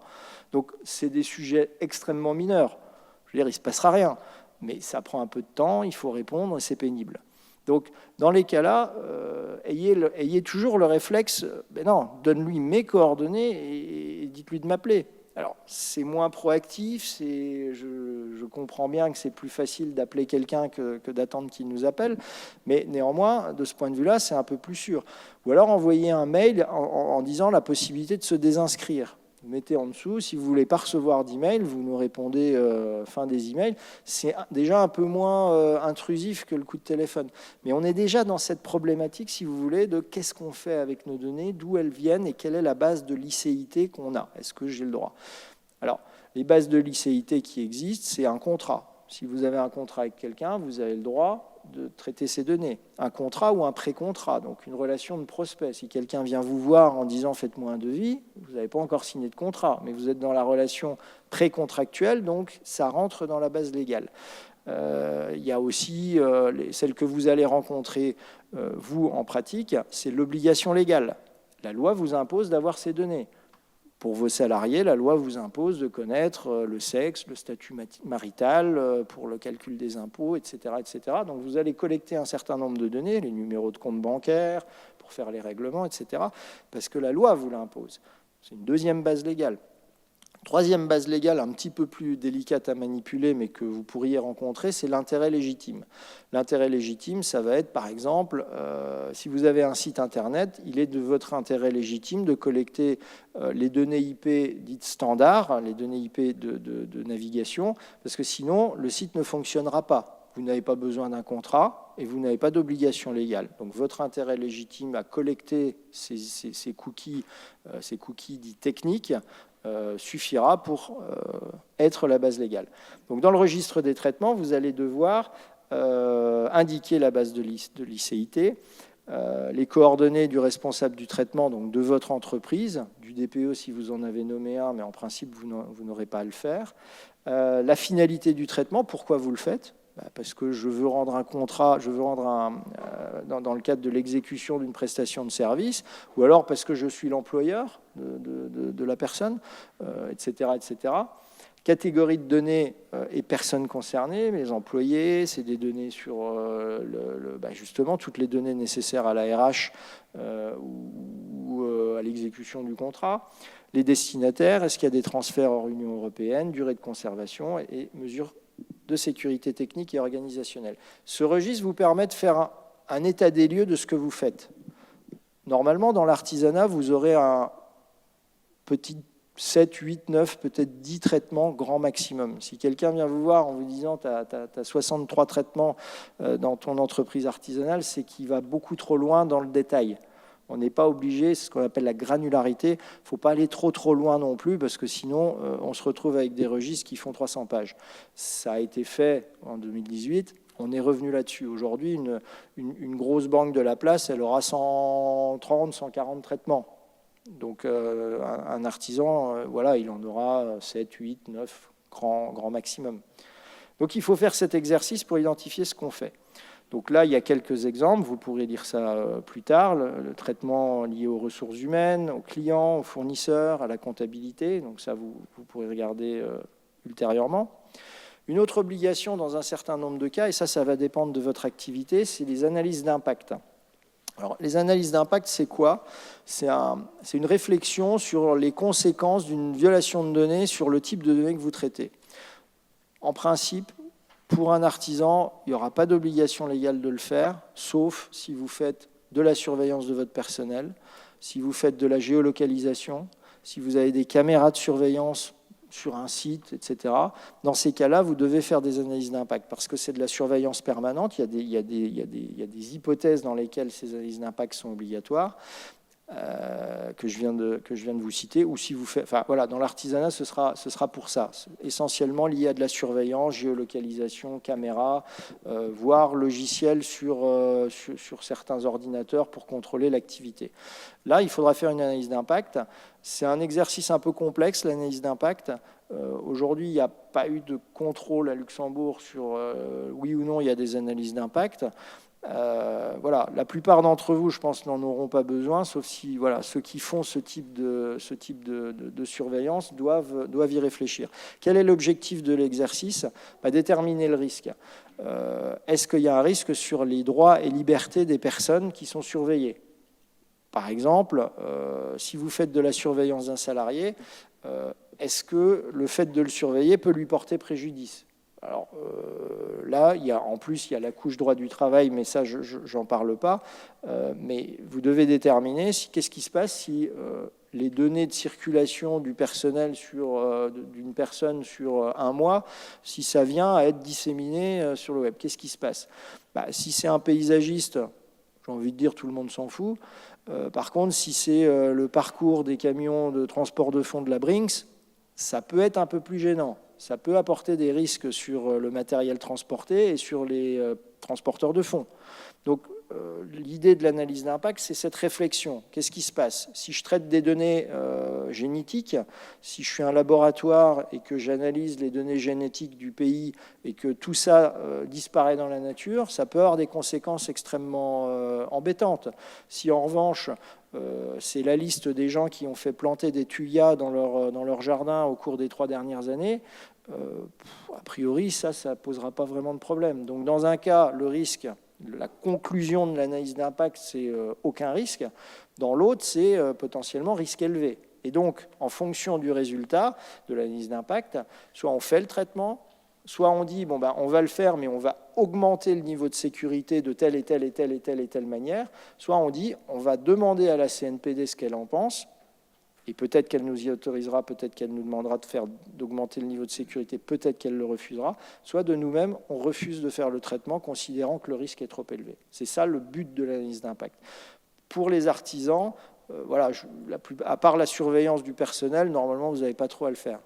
Donc, c'est des sujets extrêmement mineurs. Je veux dire, il ne se passera rien, mais ça prend un peu de temps, il faut répondre, et c'est pénible. Donc, dans les cas-là, ayez toujours le réflexe « non, donne-lui mes coordonnées et dites-lui de m'appeler ». Alors, c'est moins proactif, je comprends bien que c'est plus facile d'appeler quelqu'un que d'attendre qu'il nous appelle, mais néanmoins, de ce point de vue-là, c'est un peu plus sûr. Ou alors envoyer un mail en disant la possibilité de se désinscrire. Vous mettez en dessous, si vous ne voulez pas recevoir d'email, vous nous répondez fin des emails. C'est déjà un peu moins intrusif que le coup de téléphone. Mais on est déjà dans cette problématique, si vous voulez, de qu'est-ce qu'on fait avec nos données, d'où elles viennent et quelle est la base de licéité qu'on a. Est-ce que j'ai le droit ? Alors, les bases de licéité qui existent, c'est un contrat. Si vous avez un contrat avec quelqu'un, vous avez le droit de traiter ces données. Un contrat ou un pré-contrat, donc une relation de prospect. Si quelqu'un vient vous voir en disant « faites-moi un devis », vous n'avez pas encore signé de contrat, mais vous êtes dans la relation pré-contractuelle, donc ça rentre dans la base légale. Il y a aussi celle que vous allez rencontrer, vous, en pratique, c'est l'obligation légale. La loi vous impose d'avoir ces données. Pour vos salariés, la loi vous impose de connaître le sexe, le statut marital, pour le calcul des impôts, etc., etc. Donc vous allez collecter un certain nombre de données, les numéros de compte bancaire, pour faire les règlements, etc., parce que la loi vous l'impose. C'est une deuxième base légale. Troisième base légale, un petit peu plus délicate à manipuler, mais que vous pourriez rencontrer, c'est l'intérêt légitime. L'intérêt légitime, ça va être, par exemple, si vous avez un site Internet, il est de votre intérêt légitime de collecter les données IP dites standards, les données IP de navigation, parce que sinon, le site ne fonctionnera pas. Vous n'avez pas besoin d'un contrat et vous n'avez pas d'obligation légale. Donc votre intérêt légitime à collecter ces cookies dits techniques, suffira pour être la base légale. Donc dans le registre des traitements, vous allez devoir indiquer la base de licéité, les coordonnées du responsable du traitement, donc de votre entreprise, du DPE si vous en avez nommé un, mais en principe vous n'aurez pas à le faire, la finalité du traitement, pourquoi vous le faites ? Parce que je veux rendre un contrat, dans le cadre de l'exécution d'une prestation de service, ou alors parce que je suis l'employeur de la personne, etc., etc. Catégorie de données et personnes concernées, les employés, c'est des données sur justement toutes les données nécessaires à la RH ou à l'exécution du contrat. Les destinataires, est-ce qu'il y a des transferts hors Union européenne, durée de conservation et mesures de sécurité technique et organisationnelle. Ce registre vous permet de faire un état des lieux de ce que vous faites. Normalement, dans l'artisanat, vous aurez un petit 7, 8, 9, peut-être 10 traitements grand maximum. Si quelqu'un vient vous voir en vous disant tu as 63 traitements dans ton entreprise artisanale, c'est qu'il va beaucoup trop loin dans le détail. On n'est pas obligé, c'est ce qu'on appelle la granularité. Il ne faut pas aller trop loin non plus, parce que sinon, on se retrouve avec des registres qui font 300 pages. Ça a été fait en 2018. On est revenu là-dessus. Aujourd'hui, une grosse banque de la place, elle aura 130, 140 traitements. Donc, un artisan, voilà, il en aura 7, 8, 9, grand maximum. Donc, il faut faire cet exercice pour identifier ce qu'on fait. Donc là, il y a quelques exemples, vous pourrez lire ça plus tard, le traitement lié aux ressources humaines, aux clients, aux fournisseurs, à la comptabilité, donc ça, vous pourrez regarder ultérieurement. Une autre obligation dans un certain nombre de cas, et ça va dépendre de votre activité, c'est les analyses d'impact. Alors, les analyses d'impact, c'est quoi? C'est une réflexion sur les conséquences d'une violation de données sur le type de données que vous traitez. En principe, pour un artisan, il n'y aura pas d'obligation légale de le faire, sauf si vous faites de la surveillance de votre personnel, si vous faites de la géolocalisation, si vous avez des caméras de surveillance sur un site, etc. Dans ces cas-là, vous devez faire des analyses d'impact parce que c'est de la surveillance permanente. Il y a des hypothèses dans lesquelles ces analyses d'impact sont obligatoires, que je viens de vous citer. Ou si vous faites, enfin, voilà, dans l'artisanat, ce sera pour ça. Essentiellement lié à de la surveillance, géolocalisation, caméra, voire logiciel sur certains ordinateurs pour contrôler l'activité. Là, il faudra faire une analyse d'impact. C'est un exercice un peu complexe, l'analyse d'impact. Aujourd'hui, il n'y a pas eu de contrôle à Luxembourg sur oui ou non il y a des analyses d'impact. Voilà, la plupart d'entre vous, je pense, n'en auront pas besoin, sauf si voilà, ceux qui font ce type de surveillance doivent y réfléchir. Quel est l'objectif de l'exercice? Déterminer le risque. Est-ce qu'il y a un risque sur les droits et libertés des personnes qui sont surveillées? Par exemple, si vous faites de la surveillance d'un salarié, est-ce que le fait de le surveiller peut lui porter préjudice? Alors là, en plus, il y a la couche droit du travail, mais ça, je n'en parle pas. Mais vous devez déterminer qu'est-ce qui se passe si les données de circulation du personnel d'une personne sur un mois, si ça vient à être disséminé sur le web. Qu'est-ce qui se passe? Si c'est un paysagiste, j'ai envie de dire tout le monde s'en fout. Par contre, si c'est le parcours des camions de transport de fonds de la Brinks, ça peut être un peu plus gênant. Ça peut apporter des risques sur le matériel transporté et sur les transporteurs de fonds. Donc, l'idée de l'analyse d'impact, c'est cette réflexion. Qu'est-ce qui se passe? Si je traite des données génétiques, si je suis un laboratoire et que j'analyse les données génétiques du pays et que tout ça disparaît dans la nature, ça peut avoir des conséquences extrêmement embêtantes. Si en revanche, c'est la liste des gens qui ont fait planter des tuyas dans leur jardin au cours des 3 dernières années, a priori, ça ne posera pas vraiment de problème. Donc dans un cas, le risque, la conclusion de l'analyse d'impact, c'est aucun risque. Dans l'autre, c'est potentiellement risque élevé. Et donc, en fonction du résultat de l'analyse d'impact, soit on fait le traitement, soit on dit, bon, on va le faire, mais on va augmenter le niveau de sécurité de telle et telle et telle et telle et telle manière, soit on dit, on va demander à la CNPD ce qu'elle en pense, et peut-être qu'elle nous y autorisera, peut-être qu'elle nous demandera d'augmenter le niveau de sécurité, peut-être qu'elle le refusera, soit de nous-mêmes, on refuse de faire le traitement considérant que le risque est trop élevé. C'est ça le but de l'analyse d'impact. Pour les artisans, voilà, à part la surveillance du personnel, normalement, vous n'avez pas trop à le faire.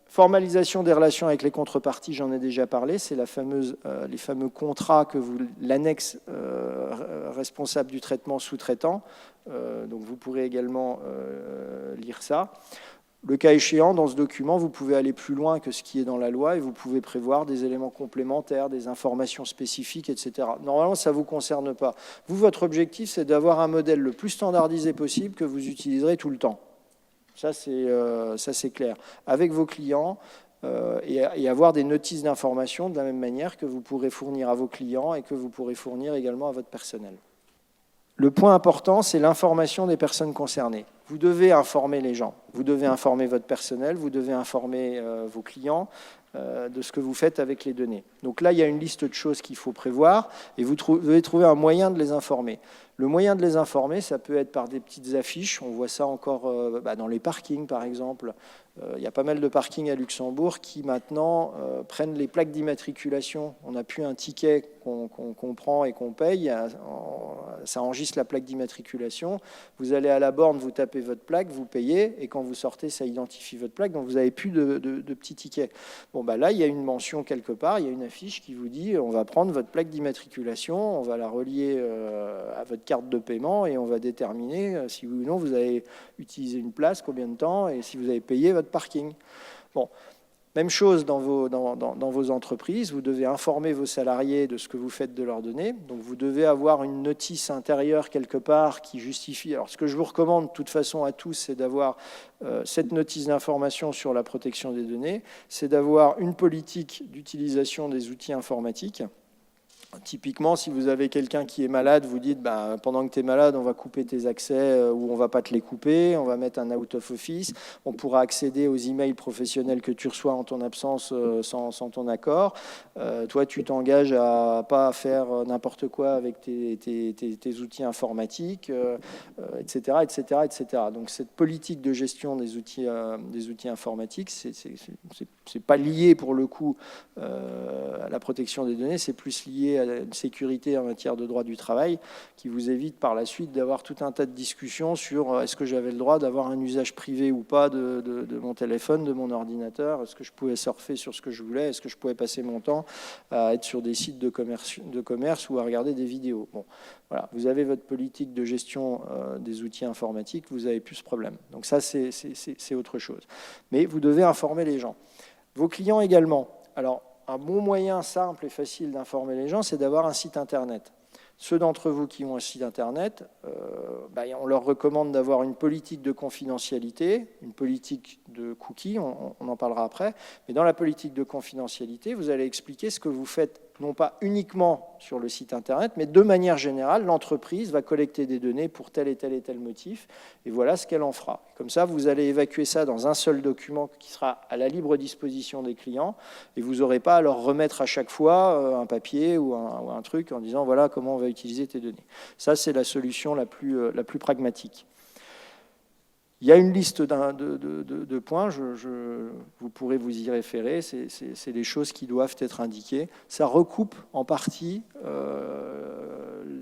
Formalisation des relations avec les contreparties, j'en ai déjà parlé, c'est les fameux contrats que l'annexe responsable du traitement sous-traitant, donc vous pourrez également lire ça. Le cas échéant, dans ce document, vous pouvez aller plus loin que ce qui est dans la loi et vous pouvez prévoir des éléments complémentaires, des informations spécifiques, etc. Normalement, ça ne vous concerne pas. Vous, votre objectif, c'est d'avoir un modèle le plus standardisé possible que vous utiliserez tout le temps. Ça, c'est clair. Avec vos clients et avoir des notices d'information de la même manière que vous pourrez fournir à vos clients et que vous pourrez fournir également à votre personnel. Le point important, c'est l'information des personnes concernées. Vous devez informer les gens, vous devez informer votre personnel, vous devez informer vos clients de ce que vous faites avec les données. Donc là, il y a une liste de choses qu'il faut prévoir et vous devez trouver un moyen de les informer. Le moyen de les informer, ça peut être par des petites affiches. On voit ça encore dans les parkings, par exemple. Il y a pas mal de parkings à Luxembourg qui, maintenant, prennent les plaques d'immatriculation. On n'a plus un ticket qu'on prend et qu'on paye. Ça enregistre la plaque d'immatriculation. Vous allez à la borne, vous tapez votre plaque, vous payez, et quand vous sortez, ça identifie votre plaque. Donc, vous n'avez plus de petits tickets. Bon, là, il y a une mention quelque part. Il y a une affiche qui vous dit on va prendre votre plaque d'immatriculation, on va la relier à votre carte de paiement et on va déterminer si oui ou non vous avez utilisé une place, combien de temps et si vous avez payé votre parking. Bon, Même chose dans vos entreprises, vous devez informer vos salariés de ce que vous faites de leurs données. Donc vous devez avoir une notice intérieure quelque part qui justifie. Alors ce que je vous recommande de toute façon à tous, c'est d'avoir cette notice d'information sur la protection des données, c'est d'avoir une politique d'utilisation des outils informatiques. Typiquement, si vous avez quelqu'un qui est malade, vous dites pendant que tu es malade, on va couper tes accès ou on ne va pas te les couper, on va mettre un out of office, on pourra accéder aux emails professionnels que tu reçois en ton absence sans ton accord. Toi, tu t'engages à pas faire n'importe quoi avec tes outils informatiques, etc., etc., etc. Donc cette politique de gestion des outils informatiques, c'est pas lié pour le coup à la protection des données, c'est plus lié à une sécurité en matière de droit du travail qui vous évite par la suite d'avoir tout un tas de discussions sur est-ce que j'avais le droit d'avoir un usage privé ou pas de mon téléphone, de mon ordinateur, est-ce que je pouvais surfer sur ce que je voulais, est-ce que je pouvais passer mon temps à être sur des sites de commerce ou à regarder des vidéos. Bon, voilà, vous avez votre politique de gestion des outils informatiques, vous n'avez plus ce problème. Donc ça, c'est autre chose. Mais vous devez informer les gens. Vos clients également. Alors, un bon moyen simple et facile d'informer les gens, c'est d'avoir un site Internet. Ceux d'entre vous qui ont un site Internet, on leur recommande d'avoir une politique de confidentialité, une politique de cookies, on en parlera après, mais dans la politique de confidentialité, vous allez expliquer ce que vous faites, non pas uniquement sur le site Internet, mais de manière générale, l'entreprise va collecter des données pour tel et tel motif, et voilà ce qu'elle en fera. Comme ça, vous allez évacuer ça dans un seul document qui sera à la libre disposition des clients, et vous n'aurez pas à leur remettre à chaque fois un papier ou un truc en disant voilà comment on va utiliser tes données. Ça, c'est la solution la plus pragmatique. Il y a une liste de points, vous pourrez vous y référer, c'est les choses qui doivent être indiquées. Ça recoupe en partie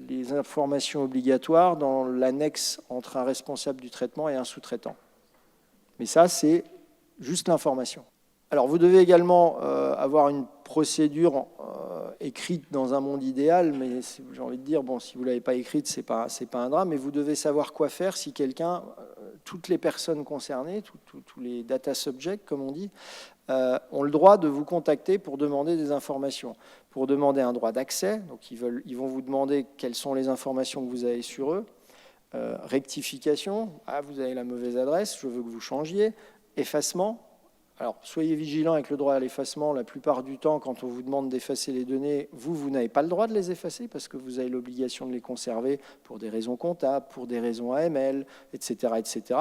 les informations obligatoires dans l'annexe entre un responsable du traitement et un sous-traitant. Mais ça, c'est juste l'information. Alors, vous devez également avoir une procédure écrite dans un monde idéal, mais j'ai envie de dire, bon, si vous ne l'avez pas écrite, c'est pas un drame, mais vous devez savoir quoi faire si quelqu'un, toutes les personnes concernées, tous les data subjects, comme on dit, ont le droit de vous contacter pour demander des informations, pour demander un droit d'accès. Donc, ils vont vous demander quelles sont les informations que vous avez sur eux. Rectification, vous avez la mauvaise adresse, je veux que vous changiez. Effacement. Alors, soyez vigilants avec le droit à l'effacement. La plupart du temps, quand on vous demande d'effacer les données, vous n'avez pas le droit de les effacer parce que vous avez l'obligation de les conserver pour des raisons comptables, pour des raisons AML, etc. etc.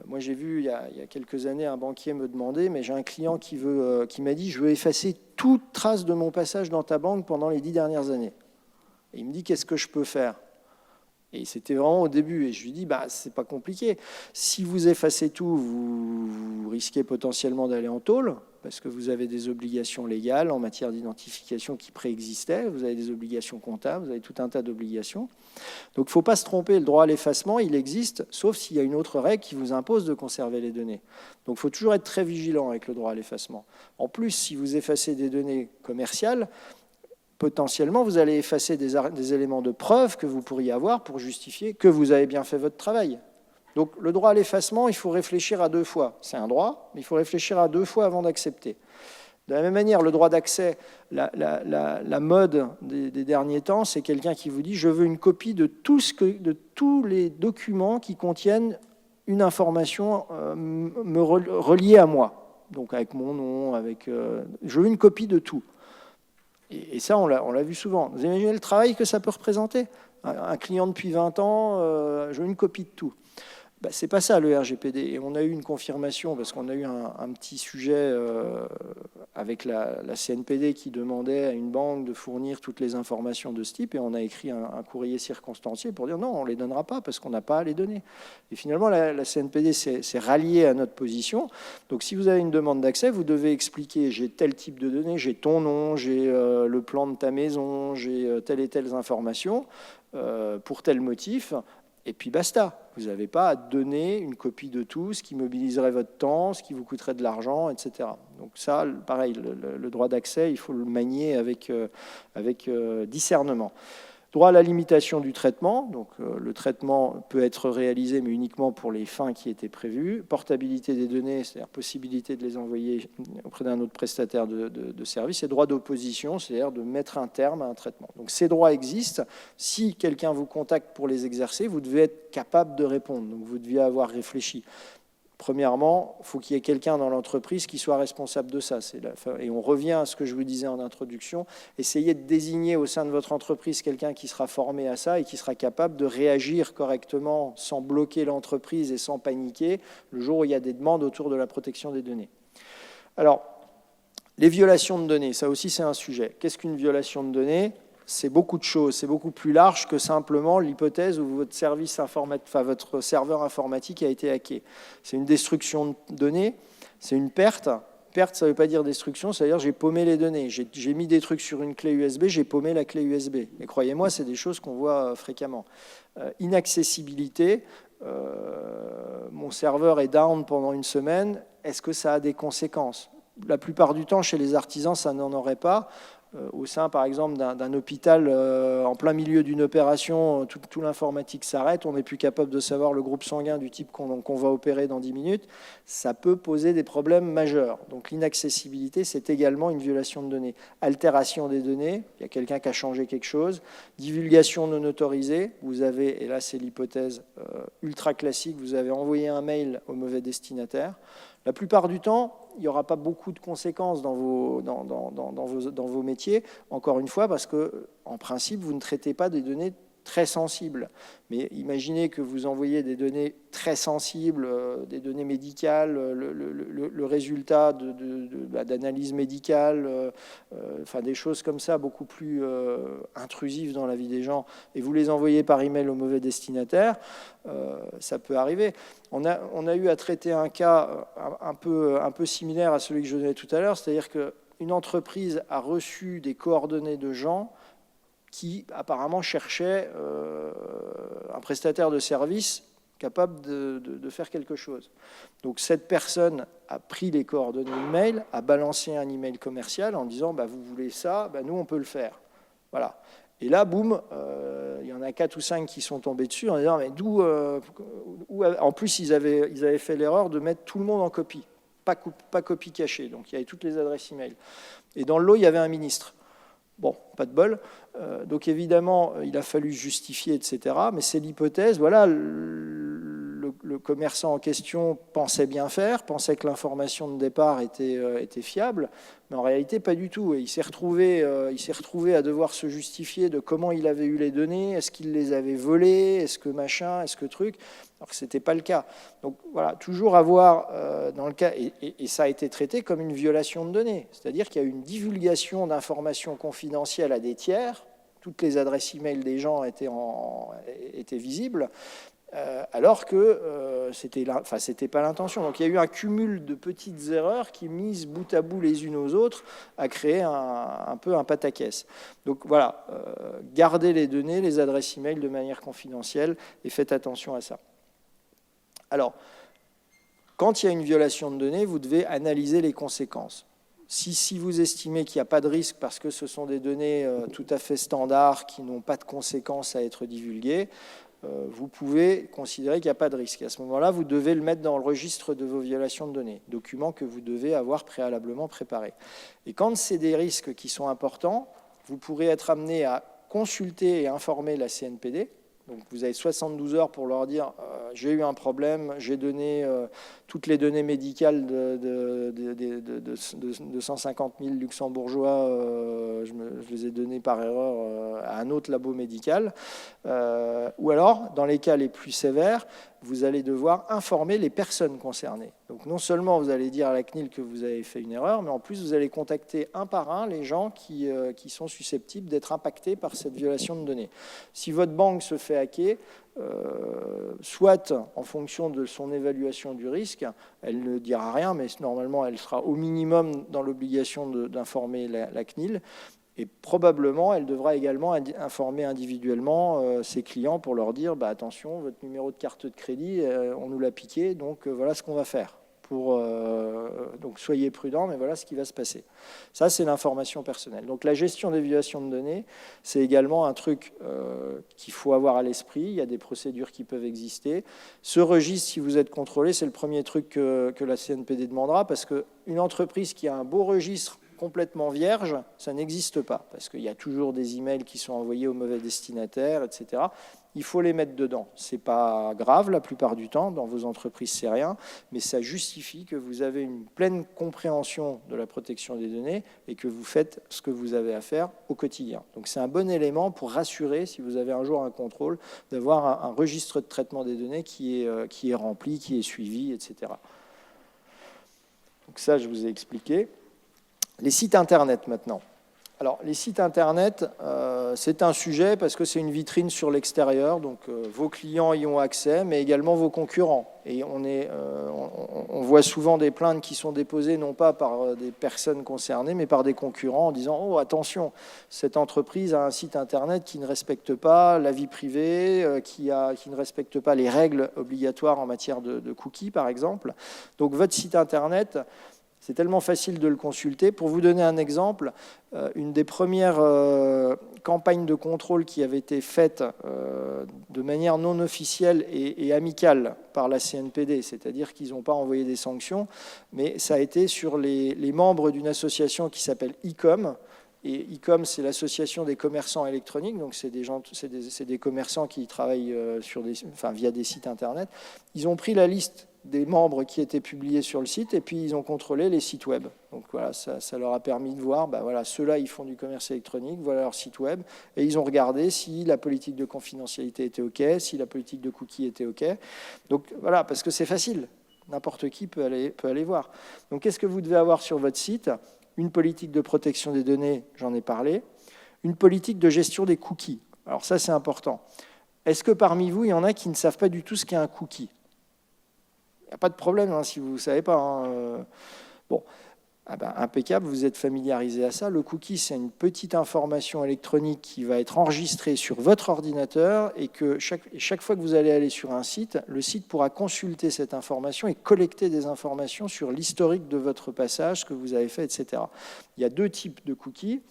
Moi, j'ai vu il y a quelques années un banquier me demander, mais j'ai un client qui m'a dit « Je veux effacer toute trace de mon passage dans ta banque pendant les 10 dernières années. » Et il me dit « Qu'est-ce que je peux faire ?» Et c'était vraiment au début. Et je lui dis, c'est pas compliqué. Si vous effacez tout, vous risquez potentiellement d'aller en tôle, parce que vous avez des obligations légales en matière d'identification qui préexistaient, vous avez des obligations comptables, vous avez tout un tas d'obligations. Donc il ne faut pas se tromper, le droit à l'effacement, il existe, sauf s'il y a une autre règle qui vous impose de conserver les données. Donc il faut toujours être très vigilant avec le droit à l'effacement. En plus, si vous effacez des données commerciales, potentiellement, vous allez effacer des éléments de preuve que vous pourriez avoir pour justifier que vous avez bien fait votre travail. Donc, le droit à l'effacement, il faut réfléchir à 2 fois. C'est un droit, mais il faut réfléchir à 2 fois avant d'accepter. De la même manière, le droit d'accès, la mode des derniers temps, c'est quelqu'un qui vous dit « Je veux une copie de tous les documents qui contiennent une information reliée à moi. » Donc, avec mon nom, je veux une copie de tout. Et ça, on l'a vu souvent. Vous imaginez le travail que ça peut représenter ? Un client depuis 20 ans, je veux une copie de tout. Ce n'est pas ça le RGPD. Et on a eu une confirmation, parce qu'on a eu un petit sujet avec la CNPD qui demandait à une banque de fournir toutes les informations de ce type, et on a écrit un courrier circonstancié pour dire non, on ne les donnera pas parce qu'on n'a pas à les donner. Et finalement, la CNPD s'est ralliée à notre position. Donc si vous avez une demande d'accès, vous devez expliquer j'ai tel type de données, j'ai ton nom, j'ai le plan de ta maison, j'ai telle et telle information pour tel motif. Et puis basta, vous n'avez pas à donner une copie de tout, ce qui mobiliserait votre temps, ce qui vous coûterait de l'argent, etc. Donc ça, pareil, le droit d'accès, il faut le manier avec discernement. Droit à la limitation du traitement, donc le traitement peut être réalisé mais uniquement pour les fins qui étaient prévues. Portabilité des données, c'est-à-dire possibilité de les envoyer auprès d'un autre prestataire de service. Et droit d'opposition, c'est-à-dire de mettre un terme à un traitement. Donc ces droits existent. Si quelqu'un vous contacte pour les exercer, vous devez être capable de répondre. Donc vous deviez avoir réfléchi. Premièrement, il faut qu'il y ait quelqu'un dans l'entreprise qui soit responsable de ça. Et on revient à ce que je vous disais en introduction. Essayez de désigner au sein de votre entreprise quelqu'un qui sera formé à ça et qui sera capable de réagir correctement sans bloquer l'entreprise et sans paniquer le jour où il y a des demandes autour de la protection des données. Alors, les violations de données, ça aussi c'est un sujet. Qu'est-ce qu'une violation de données ? C'est beaucoup de choses, c'est beaucoup plus large que simplement l'hypothèse où votre votre serveur informatique a été hacké. C'est une destruction de données, c'est une perte. Perte, ça ne veut pas dire destruction, c'est-à-dire j'ai paumé les données. J'ai mis des trucs sur une clé USB, j'ai paumé la clé USB. Et croyez-moi, c'est des choses qu'on voit fréquemment. Inaccessibilité, mon serveur est down pendant une semaine, est-ce que ça a des conséquences ? La plupart du temps, chez les artisans, ça n'en aurait pas. Au sein, par exemple, d'un hôpital, en plein milieu d'une opération, tout l'informatique s'arrête, on n'est plus capable de savoir le groupe sanguin du type qu'on va opérer dans 10 minutes, ça peut poser des problèmes majeurs. Donc l'inaccessibilité, c'est également une violation de données. Altération des données, il y a quelqu'un qui a changé quelque chose. Divulgation non autorisée, vous avez, et là c'est l'hypothèse ultra classique, vous avez envoyé un mail au mauvais destinataire. La plupart du temps, il n'y aura pas beaucoup de conséquences dans vos métiers, encore une fois, parce qu'en principe, vous ne traitez pas des données très sensibles. Mais imaginez que vous envoyez des données très sensibles, des données médicales, le résultat d'analyse médicale, enfin des choses comme ça, beaucoup plus intrusives dans la vie des gens, et vous les envoyez par email au mauvais destinataire, ça peut arriver. On a eu à traiter un cas un peu similaire à celui que je donnais tout à l'heure, c'est-à-dire qu'une entreprise a reçu des coordonnées de gens qui apparemment cherchaient un prestataire de service capable de faire quelque chose. Donc cette personne a pris les coordonnées email, a balancé un email commercial en disant bah, vous voulez ça, bah, nous on peut le faire. Voilà. Et là, boum, il y en a 4 ou 5 qui sont tombés dessus en disant mais d'où en plus ils avaient fait l'erreur de mettre tout le monde en copie, pas copie cachée. Donc il y avait toutes les adresses email. Et dans le lot, il y avait un ministre. Bon, pas de bol. Donc évidemment, il a fallu justifier, etc. Mais c'est l'hypothèse. Voilà, le commerçant en question pensait bien faire, pensait que l'information de départ était fiable, mais en réalité, pas du tout. Et il s'est retrouvé à devoir se justifier de comment il avait eu les données, est-ce qu'il les avait volées, est-ce que machin, est-ce que truc, alors que ce n'était pas le cas. Donc voilà, toujours avoir dans le cas, et ça a été traité comme une violation de données, c'est-à-dire qu'il y a eu une divulgation d'informations confidentielles à des tiers, toutes les adresses e-mail des gens étaient visibles, alors que c'était pas l'intention. Donc il y a eu un cumul de petites erreurs qui, mises bout à bout les unes aux autres, a créé un peu un pataquès. Donc voilà, gardez les données, les adresses e-mail de manière confidentielle et faites attention à ça. Alors, quand il y a une violation de données, vous devez analyser les conséquences. Si vous estimez qu'il n'y a pas de risque parce que ce sont des données tout à fait standards qui n'ont pas de conséquences à être divulguées, vous pouvez considérer qu'il n'y a pas de risque. Et à ce moment-là, vous devez le mettre dans le registre de vos violations de données, document que vous devez avoir préalablement préparé. Et quand c'est des risques qui sont importants, vous pourrez être amené à consulter et informer la CNPD. Donc vous avez 72 heures pour leur dire j'ai eu un problème, j'ai donné toutes les données médicales de 150 000 luxembourgeois, je les ai données par erreur à un autre labo médical. Ou alors, dans les cas les plus sévères, vous allez devoir informer les personnes concernées. Donc non seulement vous allez dire à la CNIL que vous avez fait une erreur, mais en plus vous allez contacter un par un les gens qui sont susceptibles d'être impactés par cette violation de données. Si votre banque se fait hacker, soit en fonction de son évaluation du risque, elle ne dira rien, mais normalement elle sera au minimum dans l'obligation d'informer la CNIL, et probablement elle devra également informer individuellement ses clients pour leur dire attention, votre numéro de carte de crédit, on nous l'a piqué, donc voilà ce qu'on va faire Donc soyez prudents, mais voilà ce qui va se passer. Ça, c'est l'information personnelle. Donc la gestion des violations de données, c'est également un truc qu'il faut avoir à l'esprit. Il y a des procédures qui peuvent exister. Ce registre, si vous êtes contrôlé, c'est le premier truc que la CNPD demandera, parce qu'une entreprise qui a un beau registre complètement vierge, ça n'existe pas, parce qu'il y a toujours des emails qui sont envoyés aux mauvais destinataires, etc. Il faut les mettre dedans. Ce n'est pas grave la plupart du temps, dans vos entreprises c'est rien, mais ça justifie que vous avez une pleine compréhension de la protection des données et que vous faites ce que vous avez à faire au quotidien. Donc c'est un bon élément pour rassurer, si vous avez un jour un contrôle, d'avoir un registre de traitement des données qui est rempli, qui est suivi, etc. Donc ça, je vous ai expliqué. Les sites Internet maintenant. Alors, les sites Internet, c'est un sujet parce que c'est une vitrine sur l'extérieur, donc vos clients y ont accès, mais également vos concurrents. Et on voit souvent des plaintes qui sont déposées non pas par des personnes concernées, mais par des concurrents en disant « Oh, attention, cette entreprise a un site Internet qui ne respecte pas la vie privée, qui ne respecte pas les règles obligatoires en matière de cookies, par exemple. » Donc, votre site Internet... C'est tellement facile de le consulter. Pour vous donner un exemple, une des premières campagnes de contrôle qui avait été faite de manière non officielle et amicale par la CNPD, c'est-à-dire qu'ils n'ont pas envoyé des sanctions, mais ça a été sur les membres d'une association qui s'appelle ICOM. Et ICOM, c'est l'association des commerçants électroniques, donc c'est des commerçants qui travaillent via des sites Internet. Ils ont pris la liste des membres qui étaient publiés sur le site et puis ils ont contrôlé les sites web. Donc voilà, ça leur a permis de voir, voilà, ceux-là, ils font du commerce électronique, voilà leur site web, et ils ont regardé si la politique de confidentialité était OK, si la politique de cookies était OK. Donc voilà, parce que c'est facile, n'importe qui peut aller voir. Donc qu'est-ce que vous devez avoir sur votre site ? Une politique de protection des données, j'en ai parlé, une politique de gestion des cookies. Alors ça, c'est important. Est-ce que parmi vous, il y en a qui ne savent pas du tout ce qu'est un cookie ? Il n'y a pas de problème si vous ne savez pas. Bon, impeccable, vous êtes familiarisé à ça. Le cookie, c'est une petite information électronique qui va être enregistrée sur votre ordinateur et que chaque fois que vous allez aller sur un site, le site pourra consulter cette information et collecter des informations sur l'historique de votre passage, ce que vous avez fait, etc. Il y a deux types de cookies.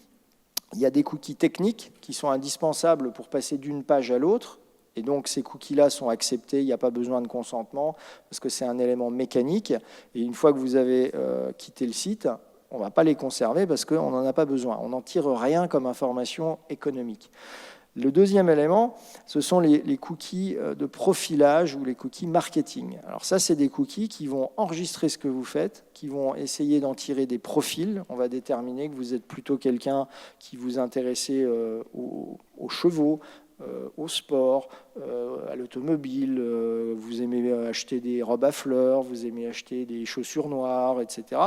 Il y a des cookies techniques qui sont indispensables pour passer d'une page à l'autre. Et donc, ces cookies-là sont acceptés, il n'y a pas besoin de consentement, parce que c'est un élément mécanique. Et une fois que vous avez quitté le site, on ne va pas les conserver parce qu'on n'en a pas besoin. On n'en tire rien comme information économique. Le deuxième élément, ce sont les cookies de profilage ou les cookies marketing. Alors ça, c'est des cookies qui vont enregistrer ce que vous faites, qui vont essayer d'en tirer des profils. On va déterminer que vous êtes plutôt quelqu'un qui vous intéressez aux chevaux, au sport, à l'automobile, vous aimez acheter des robes à fleurs, vous aimez acheter des chaussures noires, etc.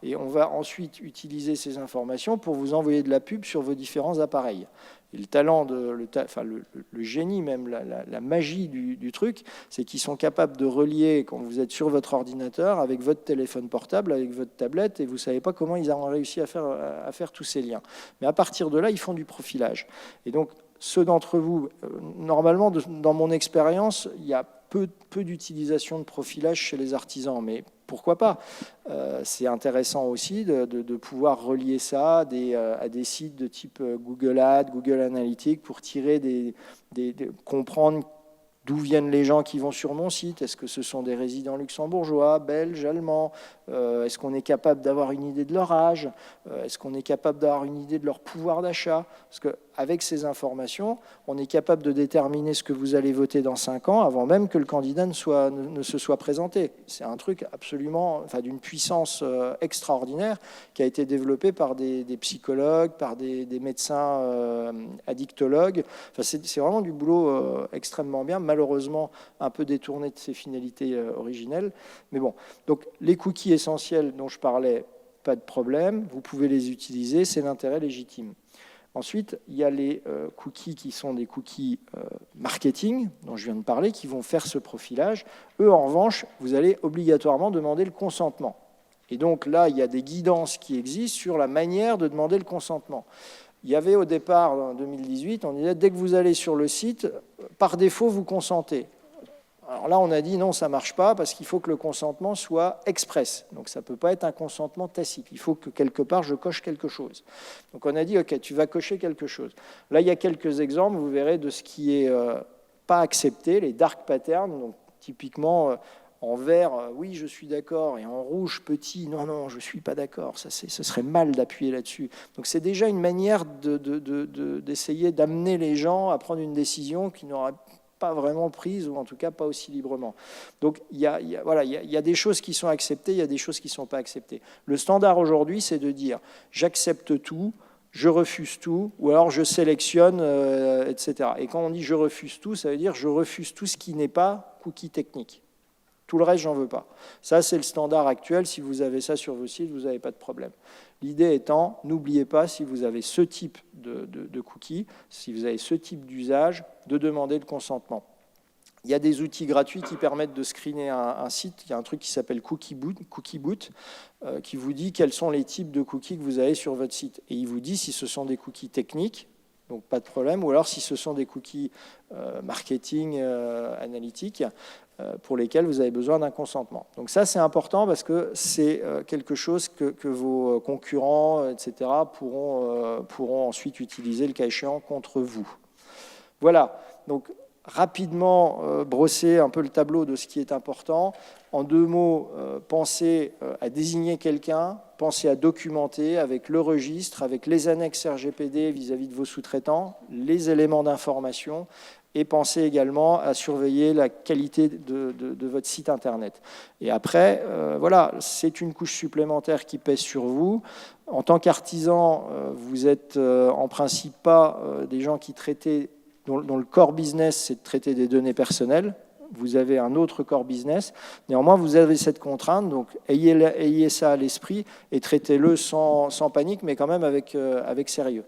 Et on va ensuite utiliser ces informations pour vous envoyer de la pub sur vos différents appareils. Et le talent, le génie même, la magie du truc, c'est qu'ils sont capables de relier, quand vous êtes sur votre ordinateur, avec votre téléphone portable, avec votre tablette, et vous ne savez pas comment ils ont réussi à faire tous ces liens. Mais à partir de là, ils font du profilage. Et donc, ceux d'entre vous, normalement, dans mon expérience, il y a peu d'utilisation de profilage chez les artisans, mais pourquoi pas ? C'est intéressant aussi de pouvoir relier ça à des sites de type Google Ads, Google Analytics, pour tirer comprendre d'où viennent les gens qui vont sur mon site. Est-ce que ce sont des résidents luxembourgeois, belges, allemands ? Est-ce qu'on est capable d'avoir une idée de leur âge ? Est-ce qu'on est capable d'avoir une idée de leur pouvoir d'achat ? Parce qu'avec ces informations, on est capable de déterminer ce que vous allez voter dans 5 ans avant même que le candidat ne se soit présenté. C'est un truc absolument, d'une puissance extraordinaire qui a été développé par des psychologues, par des médecins addictologues. C'est vraiment du boulot extrêmement bien, malheureusement un peu détourné de ses finalités originelles. Mais bon, donc les cookies essentiels dont je parlais, pas de problème, vous pouvez les utiliser, c'est l'intérêt légitime. Ensuite, il y a les cookies qui sont des cookies marketing, dont je viens de parler, qui vont faire ce profilage. Eux, en revanche, vous allez obligatoirement demander le consentement. Et donc là, il y a des guidances qui existent sur la manière de demander le consentement. Il y avait au départ, en 2018, on disait, dès que vous allez sur le site, par défaut, vous consentez. Alors là, on a dit non, ça ne marche pas parce qu'il faut que le consentement soit express. Donc ça ne peut pas être un consentement tacite. Il faut que quelque part, je coche quelque chose. Donc on a dit, OK, tu vas cocher quelque chose. Là, il y a quelques exemples, vous verrez, de ce qui n'est pas accepté, les dark patterns. Donc typiquement, en vert, oui, je suis d'accord, et en rouge, petit, non, non, je ne suis pas d'accord. Ce serait mal d'appuyer là-dessus. Donc c'est déjà une manière d'essayer d'amener les gens à prendre une décision qui n'aura pas vraiment prise, ou en tout cas pas aussi librement. Donc il y a des choses qui sont acceptées, il y a des choses qui ne sont pas acceptées. Le standard aujourd'hui, c'est de dire j'accepte tout, je refuse tout, ou alors je sélectionne, etc. Et quand on dit je refuse tout, ça veut dire je refuse tout ce qui n'est pas cookie technique. Tout le reste, j'en veux pas. Ça, c'est le standard actuel. Si vous avez ça sur vos sites, vous n'avez pas de problème. L'idée étant, n'oubliez pas, si vous avez ce type de cookies, si vous avez ce type d'usage, de demander le consentement. Il y a des outils gratuits qui permettent de screener un site. Il y a un truc qui s'appelle Cookie Boot, qui vous dit quels sont les types de cookies que vous avez sur votre site. Et il vous dit si ce sont des cookies techniques, donc pas de problème, ou alors si ce sont des cookies marketing, analytiques, pour lesquels vous avez besoin d'un consentement. Donc ça, c'est important parce que c'est quelque chose que vos concurrents, etc., pourront ensuite utiliser, le cas échéant, contre vous. Voilà, donc rapidement brosser un peu le tableau de ce qui est important. En 2 mots, pensez à désigner quelqu'un, pensez à documenter avec le registre, avec les annexes RGPD vis-à-vis de vos sous-traitants, les éléments d'information, et pensez également à surveiller la qualité de votre site Internet. Et après, voilà, c'est une couche supplémentaire qui pèse sur vous. En tant qu'artisan, vous n'êtes en principe pas des gens qui traitaient, dont le core business, c'est de traiter des données personnelles. Vous avez un autre core business. Néanmoins, vous avez cette contrainte, donc ayez ça à l'esprit et traitez-le sans panique, mais quand même avec sérieux.